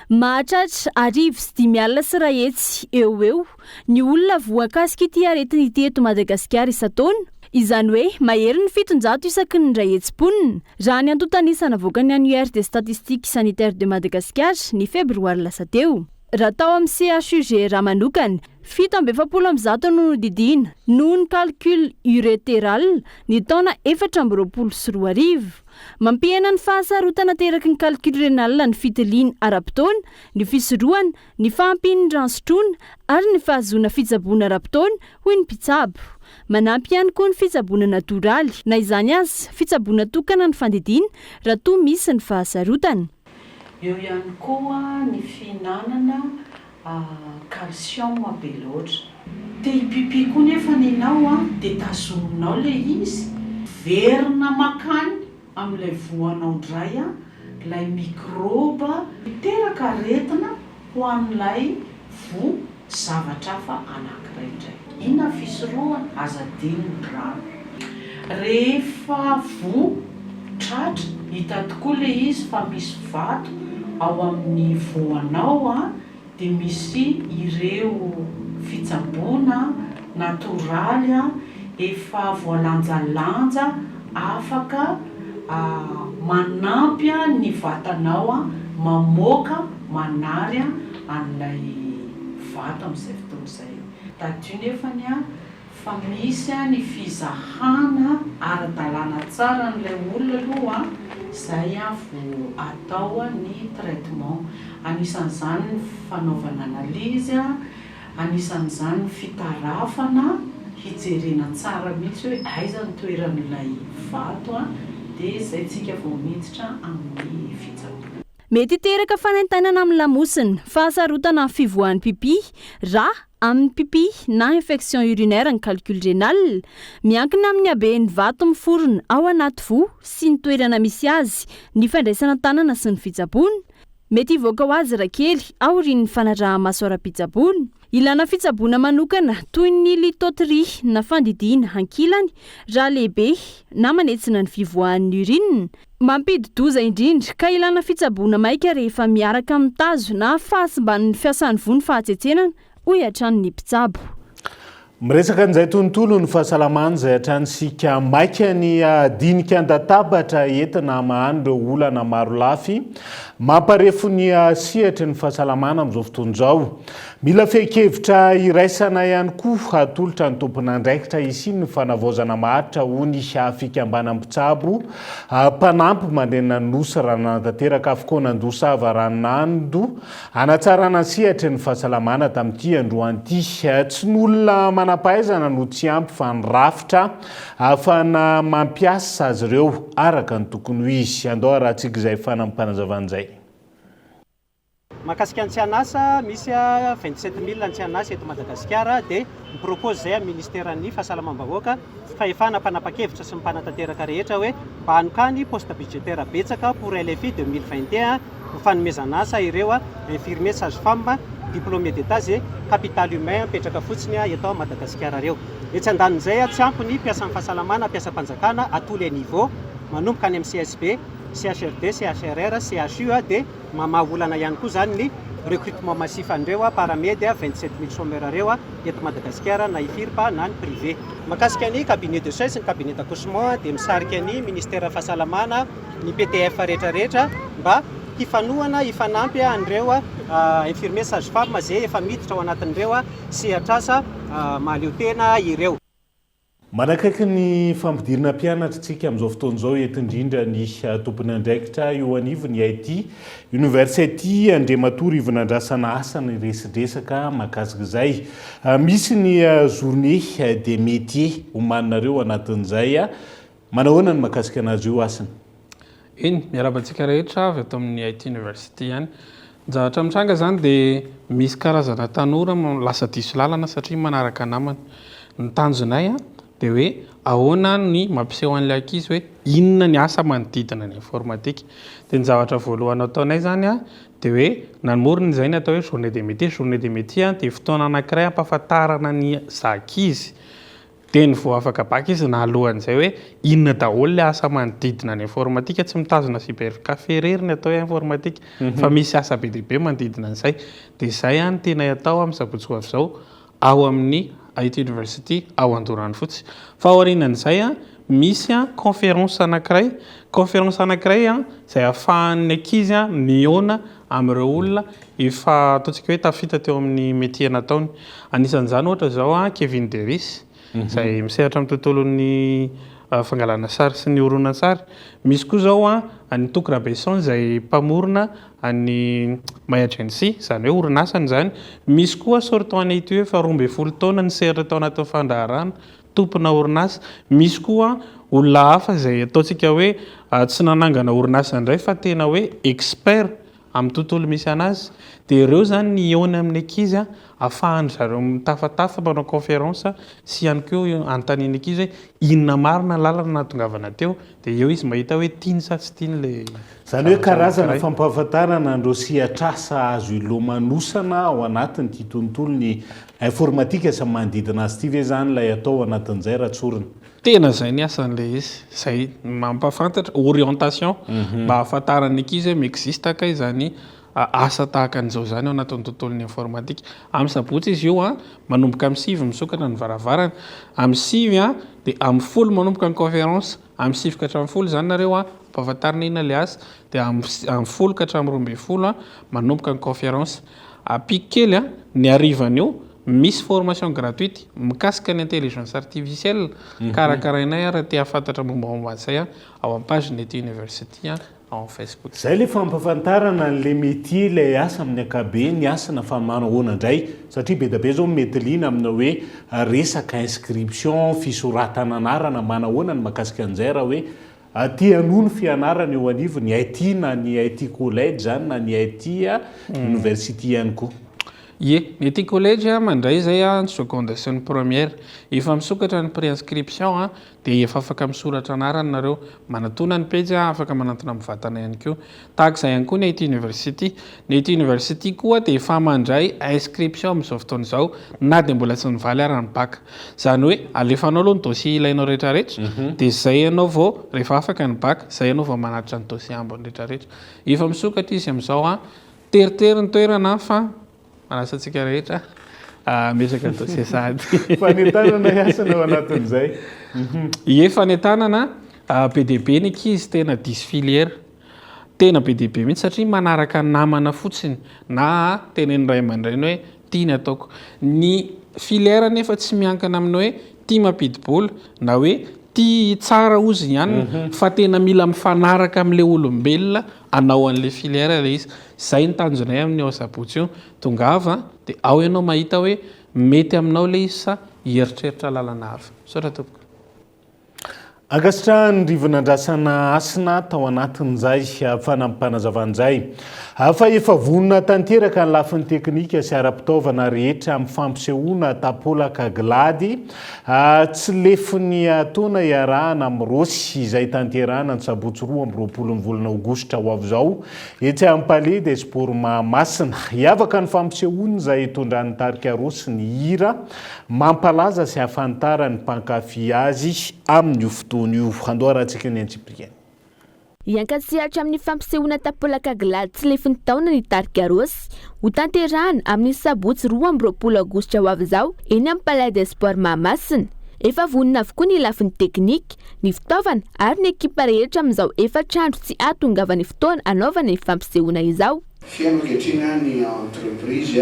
mahatratra 1,5 sy 2 hetsy eo ny olona voakasika ity aretina ity eto Madagasikara isan-taona izany hoe mahery ny 700 isaky ny 2 hetsy-ponina raha ny antotanisana avoakany annuaire des statistiques sanitaires de Madagascar ny febroary lasa teo. Raha tao amin'ny CHUG raha manokana 770 no didina noho ny calcul urétéral ny taona 420 mampihena ny fahasarotana teraky ny calcul rénal ny fitiliana ara-potoana ny fisorohana ny fahampiany ransotrona ary ny fahazoana fitsaboana ara-potoana hoy ny mpitsabo manampy ihany koa ny fitsaboana natoraly na izany azy fitsaboana tokana ny fandidiana raha toa misy ny fahasarotana. Eo ihany koa ny fihinanana calcium be loatra. Te hipipi koa nefa ninao dia tazominao le izy verina makany amin'ilay voanao ndray ilay mikroba teraka aretina ho an'ilay vo zavatra hafa anankiray indray. Inona fisorohana azadiny ny rano. Rehefa vo tratra hita tokoa le izy fa misy vato ao amin'ny voanao dia misy ireo fitsaboana natoraly efa voalanjalanja afaka manampy ny vatanao mamoaka manary an'ilay vato amin'izay fotoana izay. Tadio nefany fa misy ny fizahana ara-dalàna tsara n'ilay olona aloha izay vo atao ny traitement anisan'izany ny fanaovana analizy anisan'izany ny fitarafana hijerena tsara mihitsy hoe aiza ny toeran'ilay vato dia izay tsika vao miditra amin'ny fitsaboana. Mety hiteraka fanaintainana amin'ny lamosina fahasarotana amin'ny fivoahan'ny pipi raha amin'ny pipi na infection urinaire ny calcul rénal miankina amin'ny haben'ny vato miforona ao anaty fo sy ny toerana misy azy ny fandraisana tanana sy ny fitsaboana mety hivoaka ho azy raha kely aorian'ny fanaraha-maso ara-pitsaboana ilana fitsaboana manokana toy ny litotery na fandidiana ankilany raha lehibe na manetsina ny fivoahan'ny urine mampididoza indrindra ka ilana fitsaboana maika rehefa miaraka amin'ny tazo na fahasimban'ny fiasan'ny vony fahatsetsenana hoy atran'ny mpitsabo. Miresaka an'izay tontolo ny fahasalamana izay atranisika maika ny dinika an-databatra entina mahandro olana maro lafy mamparefo ny sihatry ny fahasalamana amin'izao fotoana izao. Mila fehi-kevitra iraisana ihany koa atolotra ny tompon'andraikitra isiny ny fanavaozana maharitra hony fikambana mpitsabo mpanampy manena nosy raha nanatanteraka avokoa nandosa avaranando hanatsarana sihatry ny fahasalamana tamin'ity androan'ity tsy n'olona manampahaizana no tsy ampy fa ny rafitra ahafahana mampiasa azy ireo araka ny tokony ho izy. Andao raha tsika izay fanampanazavana mahakasika ny tsianasa misy 27 000 ny tsianasa eto Madagasikara dia mipropose zay amin'ny ministèran'ny fahasalamam-bahoaka fahefana mpanapa-kevitra sy mipanatanteraka rehetra hoe mba hanokany poste budgétaire betsaka pour LFI 2021 fanomezana asa ireo infirmier sage-femme diplômé d'état zay capital humain mipetraka fotsiny eto Madagasikara reo. Etsy andanin'izay tsy ampy ny mpiasan'ny fahasalamana mpiasam-panjakana à tous les niveaux manomboka any amin'ny CSB CHRD, CHRR, CHU dia mamaolana ihany koa zany ny recrutement massif andreo paramedy 27 000 chômeurs reo eto Madagasikara na ifirpa na ny privé. Makasika ny cabinet de soins sy ny cabinet d'accouchement dia misarika ny ministère fahasalamana ny PTF rehetrarehetra mba hifanohana hifanampy andreo infirmier sage-femme zay efa miditra ao anatin'ireo sehatrasa mahaleo tena ireo. Manakaiky ny fampidirana mpianatra tsika amin'izao fotoana izao eto-indrindra ny tompony andraikitra eo anivony IT Université Andriamatoa Rivanandrasana asa ny residresaka mahakasika izay. Misy ny journée des métiers homaninareo anatin'izay. Manahoana ny mahakasika anazy io asany? Eny miarabantsika rehetra avy ato amin'ny IT University ihany. Zavatra mitranga zany dia misy karazana tanora lasa diso lalana satria manaraka namany. Ny tanjonay dia hoe ahoana ny mampiseho an'ilay ankizy hoe inona ny asa manodidina ny informatika. Dia ny zavatra voalohany ataonay zany dia hoe nanomorona izay ny atao hoe journée des métiers. Journée des métiers dia fotoana anankiray ampahafantarana ny zankizy teny vao afaka baka izy na alohan'izay hoe inona daholo ilay asa manodidina ny informatika, tsy mitazona cybercafé rery ny atao hoe informatika fa misy asa be dehibe manodidina an'izay. Dia izay ny tena atao amin'ny sabotsy ho avy izao ao amin'ny IT University ao Andorany fotsy. Fa aorianan'izay misy conférence anankiray izay ahafahan'ny ankizy mihaona amin'ireo olona efa ataontsika hoe tafita teo amin'ny métier nataony. Anisan'izany ohatra zao Kevin Deris izay misehatra amin'ny tontolon'ny fangalana sary sy ny horonan-tsary. Misy koa zao ny Toky Rabesson izay mpamorona any My Agency, izany hoe orinasany zany. Misy koa sortant an'ity hoe fa 12 taona ny sehatra tao anatin'ny fandaharana tompona orinasa. Misy koa olona hafa izay ataontsika hoe tsy nanangana orinasa indray fa tena hoe expert amin'ny tontolo misy anazy. Dia ireo zany ny eona amin'ny ankizy ahafahany zareo mitafatafa manao conférence sy ihany koa anontaniana ankizy hoe inona marina lalana natongavana teo dia eo izy mahita hoe tiany sa tsy tiany le zany hoe karazana fampahafantarana andreo sehatrasa azo ilomanosana ao anatiny ity tontolo ny informatika sy manodidina azy ity ve zany lay atao anatin'izay raha tsorina? Tena zay ny asan'le izy zay mampafantatra orientation mba ahafantarany ankizy hoe miexiste ka izany asa tahaka an'izao zany ao anatin'ny tontolon'ny informatika. Amin'ny sabotsy izy io manomboka amin'ny 7 misokatra ny varavarana, amin'ny 7 dia amin'ny 10 manomboka ny conférence, amin'ny 7 ka hatramin'ny 10 zany nareo ampahafantarana ina le asa, dia amin'ny 10 ka hatramin'ny 12 manomboka ny conférence. Pikely ny arivany eo misy formation gratuite mikasika ny intelligence artificielle karakarainay raha te hafantatra mombamomba an'izay ao amin'ny page nety university en Facebook. Zay le fampafantarana le métier le asa amin'ny akabe ny asana fa manahoana indray satria be da be zao mety lina amina hoe resaka inscription fisoratana anarana manahoana ny mahakasika an'izay raha hoe aty anono fianarana eo anivony IT na ny IT collège zany na ny IT university ihany koa. Ie, ny aty collège mandray zay ny seconde sy ny première efa misokatra ny préinscription dia efa afaka misoratra anarany nareo manatona ny pejy afaka manantona mivatana ihany koa tahak'izay ihany koa ny IT university. Ny IT university koa dia efa mandray inscription amin'izao fotoana izao na dia mbola tsy nivaly ary ny bac, zany hoe alefanao aloha ny dossier ilainao rehetrarehetra dia zay ianao vao rehefa afaka ny bac zay ianao vao manatitra ny dossier ambiny rehetrarehetra. Efa misokatra izy amin'izao teritery ny toerana fa manasantsika rehetra metraka dossier sady fanentanana iasana ao anatin'izay. Ie, fanentanana be dia be ny ankizy tena 10 filière tena be dia be mihitsy satria manaraka namana fotsiny na teneny ray aman-dreny hoe tia ny ataoko. Ny filière nefa tsy miankana amin'ny hoe tia mampidi-bola na hoe tia tsara ozy ihany fa tena mila mifanaraka amin'ilay olombelona anao an'ilay filière ilay izy. Zay ny tanjonay amin'ny ao sabotsy io tongava dia ao ianao mahita hoe mety aminao ilay izy sa hieritreritra lalana hafa. Saotra tompoko. Ankasitrahany ny rivan'andrasana asina tao anatin'izay fanampanazavaan'izay fa efa vonona tanteraka ny lafin'ny teknika sy ara-pitaovana rehetra amin'ny fampisehoana tapolaka glady tsy lefiny taona iarahana amin'ny rosy izay tanterahana ny sabotsy 2 ny volana aogositra ho avy izao etsy amin'ny palais des sports Mahamasina. Hiavaka ny fampisehoana izay tondrany tarika rosy ny hira mampalaza sy hafantara ny mpankafy azy amin'ny fotoana io. Andoarantsika ny Antsipriany. Iankasiatra amin'ny fampisehoana tapolaka glady tsy lefin'ny taona ny tarika rosy ho tanterahana amin'ny sabotsy 2 aogositra ho avy izao eny amin'ny palais des sports Mahamasina. Efa vonona avokoa ny lafin'ny teknika, ny fitaovana ary ny ekipa rehetra amin'izao efatrandro tsy ahatongava ny fotoana anaovana ny fampisehoana izao. Fianakaviana ny entreprise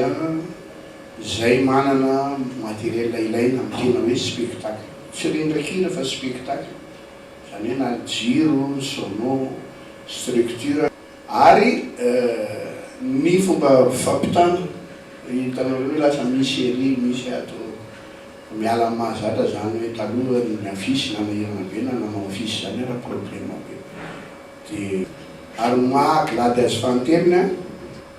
izay manana matériel ilaina amin'ny tena hoe spectacle. Tsy rendrankira fa spectacle. Zany hoe na jiro, sono, structure ary ny fomba fampitana hitanao hoe lasa misy ery misy ato miala mahazatra zany hoe taloha ny afisy na mahirana be na nanao afisy zany raha problème be dia ary maha glady azy fanterina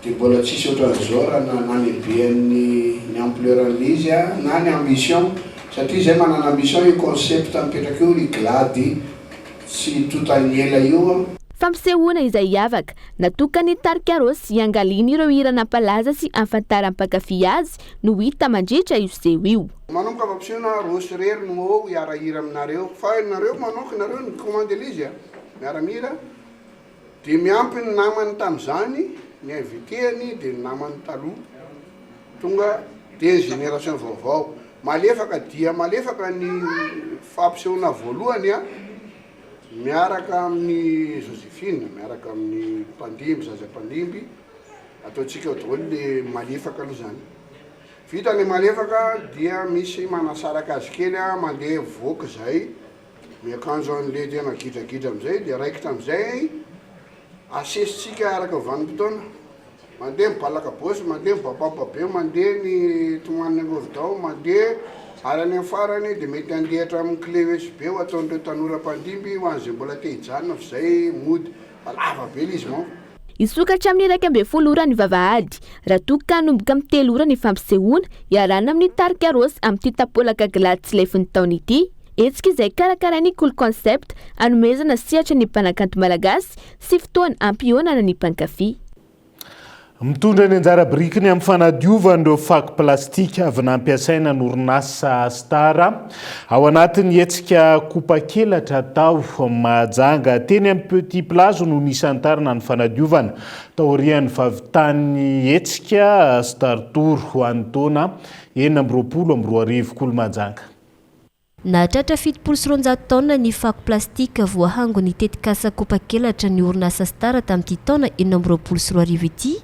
dia mbola tsisy ohatran'izao raha na lehibean'ny ampleur an'ilay izy na ny ambition satria zay manana ambition io concept mipetraka io ny glady sy totany ela io. Fampisehoana izay hiavaka natokany tarika rosy hiangaliana ireo hira nampalaza sy hafantarana mpankafy azy no hita mandritra io seho io. Manomboka fampisehoana rosy rery no hiarahira aminareo fa nareo manoka nareo ny commande izy miara-mihira dia miampy ny namany tamin'izany ny inviteny dia ny namany taloha tonga dia ny génération vaovao malefaka dia malefaka ny fampisehoana voalohany miaraka amin'ny Joséphine, miaraka amin'ny mpandimby, zaza mpandimby ataontsika daholo le malefaka aloha zany. Vita le malefaka dia misy manasaraka azy kely mandeha voaka zay miakanjo an'le tena gidragidra amin'izay dia raikitra amin'izay asesitsika araka vanim-potoana mandeha mibalaka bosy, mandeha mibabababe, mandeha ny tomaniny angovidao, mandeha ary any amin'ny farany dia mety andehatra amin'ny clé USB ho ataon'ireo tanora mpandimby ho an'izay mbola te hijanona fa izay mody fa lava be izy mao. Isokatra amin'ny 12 ora ny vavahady raha toa ka nomboka amin'ny 3 ora ny fampisehoana iarahana amin'ny tarika rosy amin'ny tapolaka glady tsy lefin'ny taona ity. Etsika izay karakarainy cool concept anomezana sihatra ny mpanakanto malagasy sy fotoana ampihaonana ny mpankafy. Mitondra ny anjara birikiny amin'ny fanadiovan'ireo fako plastika avy nampiasaina ny orinasa Stara ao anatin'ny hetsika kopa-kelatra tao Mahajanga teny amin'ny Petit Plazo no nisantarana ny fanadiovana taorian'ny vavitany hetsika Star Tour ho an'ny taona 2024 Kolo Mahajanga. Nahatratra 700 taona ny fako plastika voahango ny tetikasa kopa-kelatra ny orinasa Stara tamin'ity taona 2024 ity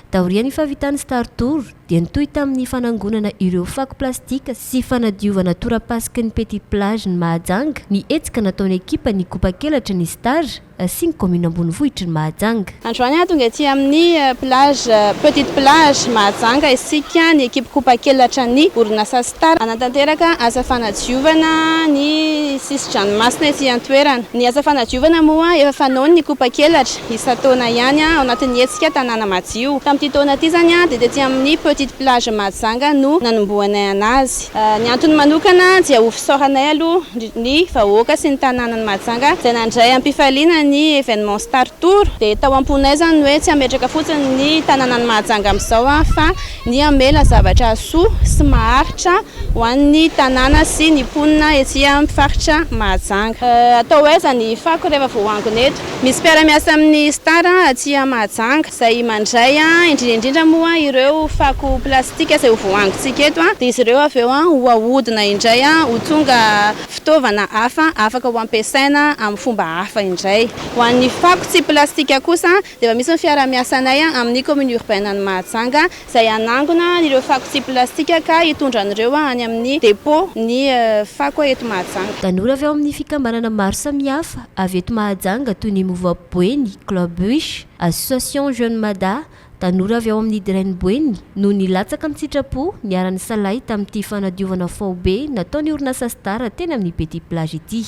taorian'ny fahavitany Star Tour dia nitohy tamin'ny fanangonana ireo fako plastika sy fanadiovana torapasiky ny Petit Plage ny Mahajanga ny etsika nataony ekipa ny kopa-kelatra ny Star sy ny commune ambonivohitra ny Mahajanga. Androany tonga aty amin'ny plage Petite Plage Mahajanga isika ny ekipa kopa-kelatra ny orinasa Star anatanteraka asa fanadiovana ny sisy-dranomasina ety an-toerana. Ny asa fanadiovana moa efa fanao ny kopa-kelatra isa-taona ihany ao anatin'ny hetsika tanàna madio. Tamin'ity taona ity zany dia ety amin'ny petite plage Mahajanga no nanombohanay anazy. Ny antony manokana dia ho fisaoranay aloha ny vahoaka sy ny tanànan'ny Mahajanga izay nandray am-pifaliana ny événement Star Tour dia tao am-ponay zany hoe tsy ametraka fotsiny ny tanànan'ny Mahajanga amin'izao fa ny amela zavatra soa sy maharitra ho an'ny tanàna sy ny mponina ety amin'ny faritra Mahajanga. Atao aiza ny fako rehefa voahangona eto. Misy mpiara-miasa amin'ny Star aty Mahajanga izay mandray indrindra moa ireo fako plastika izay ho voahangontsika eto dia izy ireo avy eo ho ahodina indray ho tonga fitaovana hafa afaka ho ampiasaina amin'ny fomba hafa indray. Ho an'ny fako tsy plastika kosa dia misy fiara-miasanay amin'ny commune urbaine ny Mahajanga izay anangona ireo fako tsy plastika ka hitondra an'ireo any amin'ny dépôt ny fako eto Mahajanga. Tanora avy ao amin'ny fikambanana maro samihafa avy eto Mahajanga toy ny Mouvement Boeny, Club Bush, Association Jeune Mada, tanora avy ao amin'ny Draine Boeny no nilatsaka amin'ny sitrapo niara-ny salay tamin'ity fanadiovana fao be nataony orinasa Star teny amin'ny Petit Plage ity.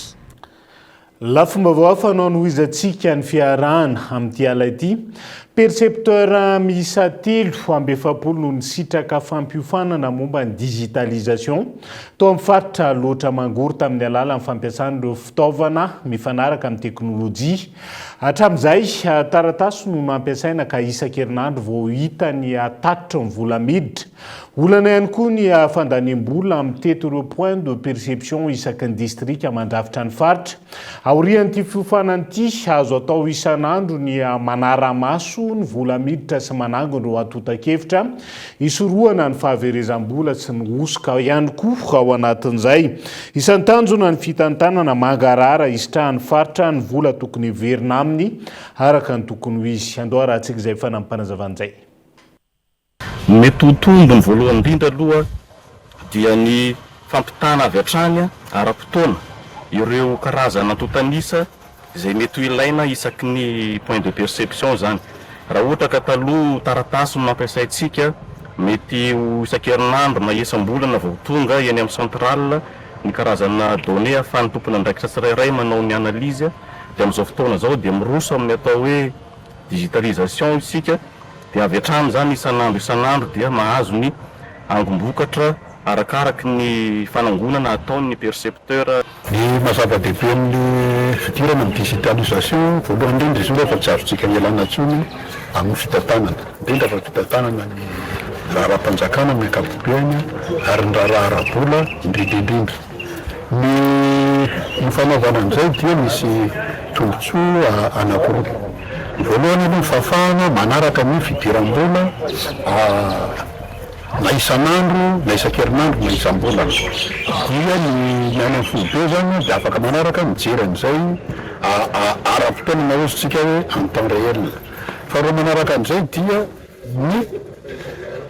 Lafomba vao fanao no izantsika ny fiarahana amin'ity ala ity. Percepteur miisa 3 ambefapolo no nisitraka fampiofanana momba ny digitalisation tao amin'ny faritra loatra mangory tamin'ny alalan'ny fampiasan'ireo fitaovana mifanaraka amin'ny teknôlôjia. Hatramin'izay taratasy no nampiasaina ka isan-kerinandro vao hita ny atatitra ny vola miditra. Olana ihany koa ny fandaniam-bola amin'ny teto ireo point de perception isaky ny distrika mandrafitra ny faritra. Aorian'ity fiofanan'ity azo atao isan'andro ny manara-maso ny vola miditra sy manangona ireo atotan-kevitra isorohana ny fahaverezam-bola sy ny osoka ihany koa ao anatin'izay. Isan'ny tanjona ny fitantanana mangarara isitrahan'ny faritra ny vola tokony verina aminy araka ny tokony ho izy. Andao rahantsika izay fanampanazavaan'izay. Mety ho tombo ny voalohany indrindra aloha dia ny fampitana avy hatrany ara-potoana ireo karazana totanisa izay mety ho ilaina isaky ny point de perception zany. Raha ohatra ka taloha taratasy no nampiasaintsika mety ho isan-kerinandro na isam-bolana vao tonga eny amin'ny centrale ny karazana données ahafahan'ny tompona andraikitra tsirairay manao ny analyse dia amin'izao fotoana zao dia miroso amin'ny atao hoe digitalisation isika dia avy hatrany zany isan'andro dia mahazo ny angombokatra arakaraky ny fanangonana ataon'ny percepteur. Ny mazava-dehibe amin'ny fidirana ny digitalisation voalohany indrindra izy io rehefa tsy azontsika ialana intsony amin'ny fitantanana indrindra fa fitantanana ny raharam-panjakana amin'ny ankapobeny ary ny raharaha-bola indrindrindrindra. Ny fanaovana an'izay dia misy tombotsoa anankiroa. Voalohany aloha ny fafana manaraka ny fidiram-bola na isan'andro na isan-kerinandro na isam-bolana dia ny any foibe zany dia afaka manaraka mijery an'izay ara-potoana na ozontsika hoe en temps réel. Faharoa manaraka an'izay dia ny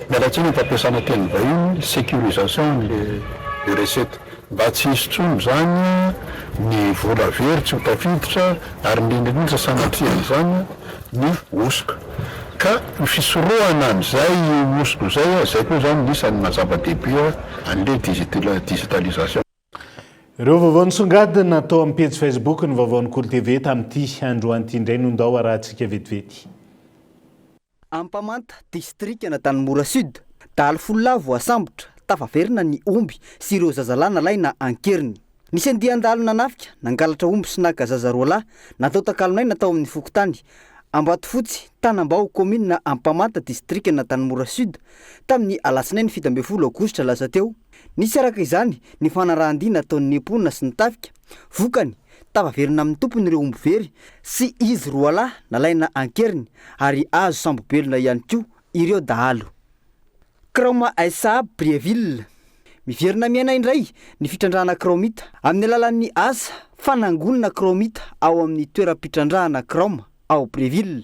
mialatsiny ny fampiasana teny vahiny sécurisation le recette mba tsy hisy tsony zany ny vola very tsy ho tafiditra ary indrindrindrindra sanatrian'izany ny osoka ka ny fisorohana an'izay osoka zay koa zany nisan'ny mazava-dehibe an'le digitalisation. Ireo vaovao nisongadina natao amin'ny page Facebook ny vaovao ny Kolo TV tamin'ity androan'ity indray no ndao arahantsika vetivety. Ampamanta distrika na Tanimora Sud daly folo voasambotra tafaverina ny omby sy ireo zazalahy nalaina ankeriny. Nisy andian-dalo nanafika nangalatra omby sy naka zaza roa lahy natao takalonay natao amin'ny fokotany Ambatofotsy Tanambao commune na Ampamanta distrika na Tanimora Sud tamin'ny alatsinainy 17 aogositra lasa teo. Nisy araka izany ny fanarahan-dia nataon'ny mponina sy ny tafika vokany tafaverina amin'ny tompony ireo omby very sy izy roa lahy nalaina ankeriny ary azo sambobelona ihany koa ireo dahalo. Kraoma Aisa Brieville miverina miaina indray ny fitrandrahana kraomita amin'ny alalan'ny asa fanangonana kraomita ao amin'ny toeram-pitrandrahana kraoma ao Brieville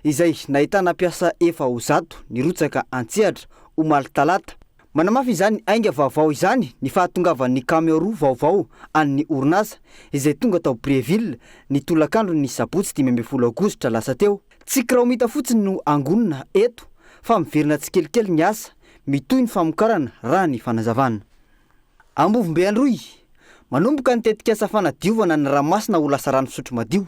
izay nahitana mpiasa efa ho zato nirotsaka antsehatra omaly talata. Manamafy izany ainga vaovao izany ny fahatongavan'ny camion roa vaovao an'ny orinasa izay tonga tao Brieville ny tolakandro ny sabotsy 15 aogositra lasa teo. Tsy kraomita fotsiny no angonina eto fa miverina tsikelikely ny asa mitoy ny famokarana raha ny fanazavana. Ambovombe androy manomboka nitetika asa fanadiovana ny ranomasina ho lasa rano fisotro madio.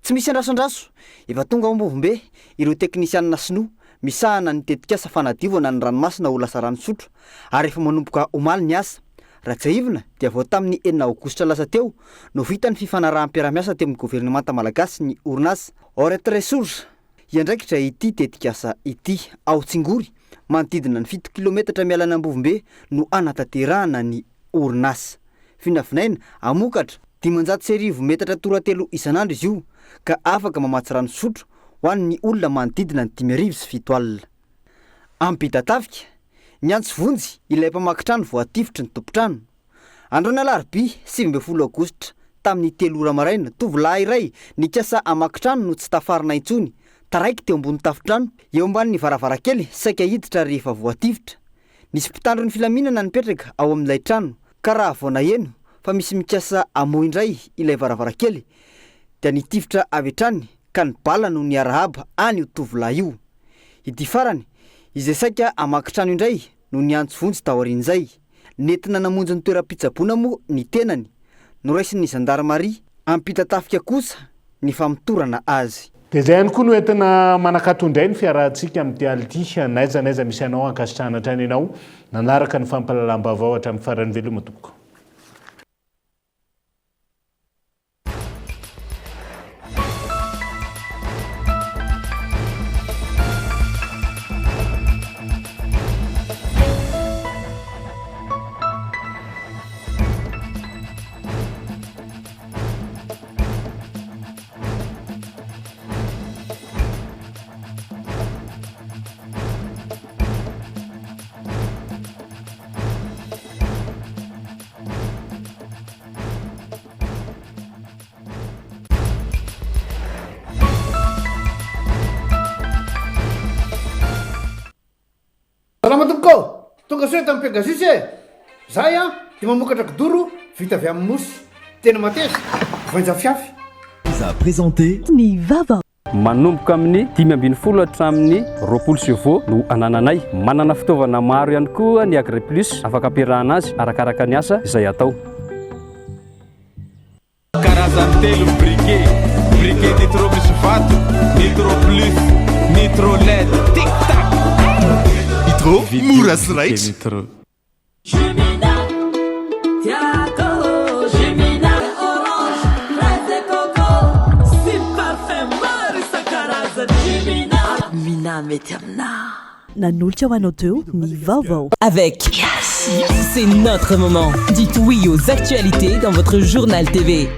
Tsy misy andrasondraso, efa tonga ambovombe ireo teknisianina sinoa misahana nitetika asa fanadiovana ny ranomasina ho lasa rano fisotro ary efa manomboka omaly ny asa. Raha tsy aivina dia vao tamin'ny 9 aogositra lasa teo no vita ny fifanarahanm-piaramiasa teo amin'ny gouvernemanta malagasy ny orinasa Orette Ressources. Iandraikitra ity tetika asa ity ao Tsingory manodidina ny 7 kilometatra mialana ambovombe no anatanterahana ny orinasa. Finavinaina amokatra 500 metatra toratelo isan'andro izy io ka afaka mamatsy rano fisotro ho an'ny olona manodidina ny 507 alina. Ampitatafika ny antso vonjy ilay mpamakitrano voatifitra ny tompotrano. Androany alarobia 17 aogositra tamin'ny 3 ora maraina tovolahy iray nikasa amakitrano no tsy tafarina intsony taraiky teo ambony tafitrano eo ambanin'ny varavarakely saika hiditra rehefa voatifitra. Nisy mpitandro ny filaminana nipetraka ao amin'ilay trano ka raha vao naheno fa misy mikasa amo indray ilay varavarakely dia nitifitra avy hatrany ka ny bala no niarahaba any io tovolahy io. Ity farany izay saika amakitrano indray no niantso vonjy tao aorian'izay. Nentina namonjy ny toeram-pitsaboana moa ny tenany noraisin'ny gendarmerie. Ampitatafika kosa ny famitorana azy. Dia izay ihany koa no entina manakatondray ny fiarahantsika amin'ity ality naizanaiza misy anao ankasitrahana hatrany ianao nanaraka ny fampalalam-baovao hatramin'ny farany veloma tompoko. Salamatopoko, tonga soe tamin'ny Pegasus zahay dia mamokatra kidoro vita avy amin'ny mosy tena mateza voanja fiafy. Za présenté ny vava manomboka amin'ny 5 hatramin'ny 20 chevaux no anananay. Manana fitaovana maro ihany koa ny Agri Plus afaka ampiarahana azy arakaraka ny asa izay atao. Karazany telo briquet, briquet nitro misy vato, nitro plus, nitro LED, tic tac. Nitro mora sy raitra. Jumina, Tiago, Jumina, orange, fraise et coco, si parfum maro isan-karazany. Jumina, mina mety amina. Nanolotra ho anao teo ny vaovao. Avec Yassi, c'est notre moment. Dites oui aux actualités dans votre journal TV.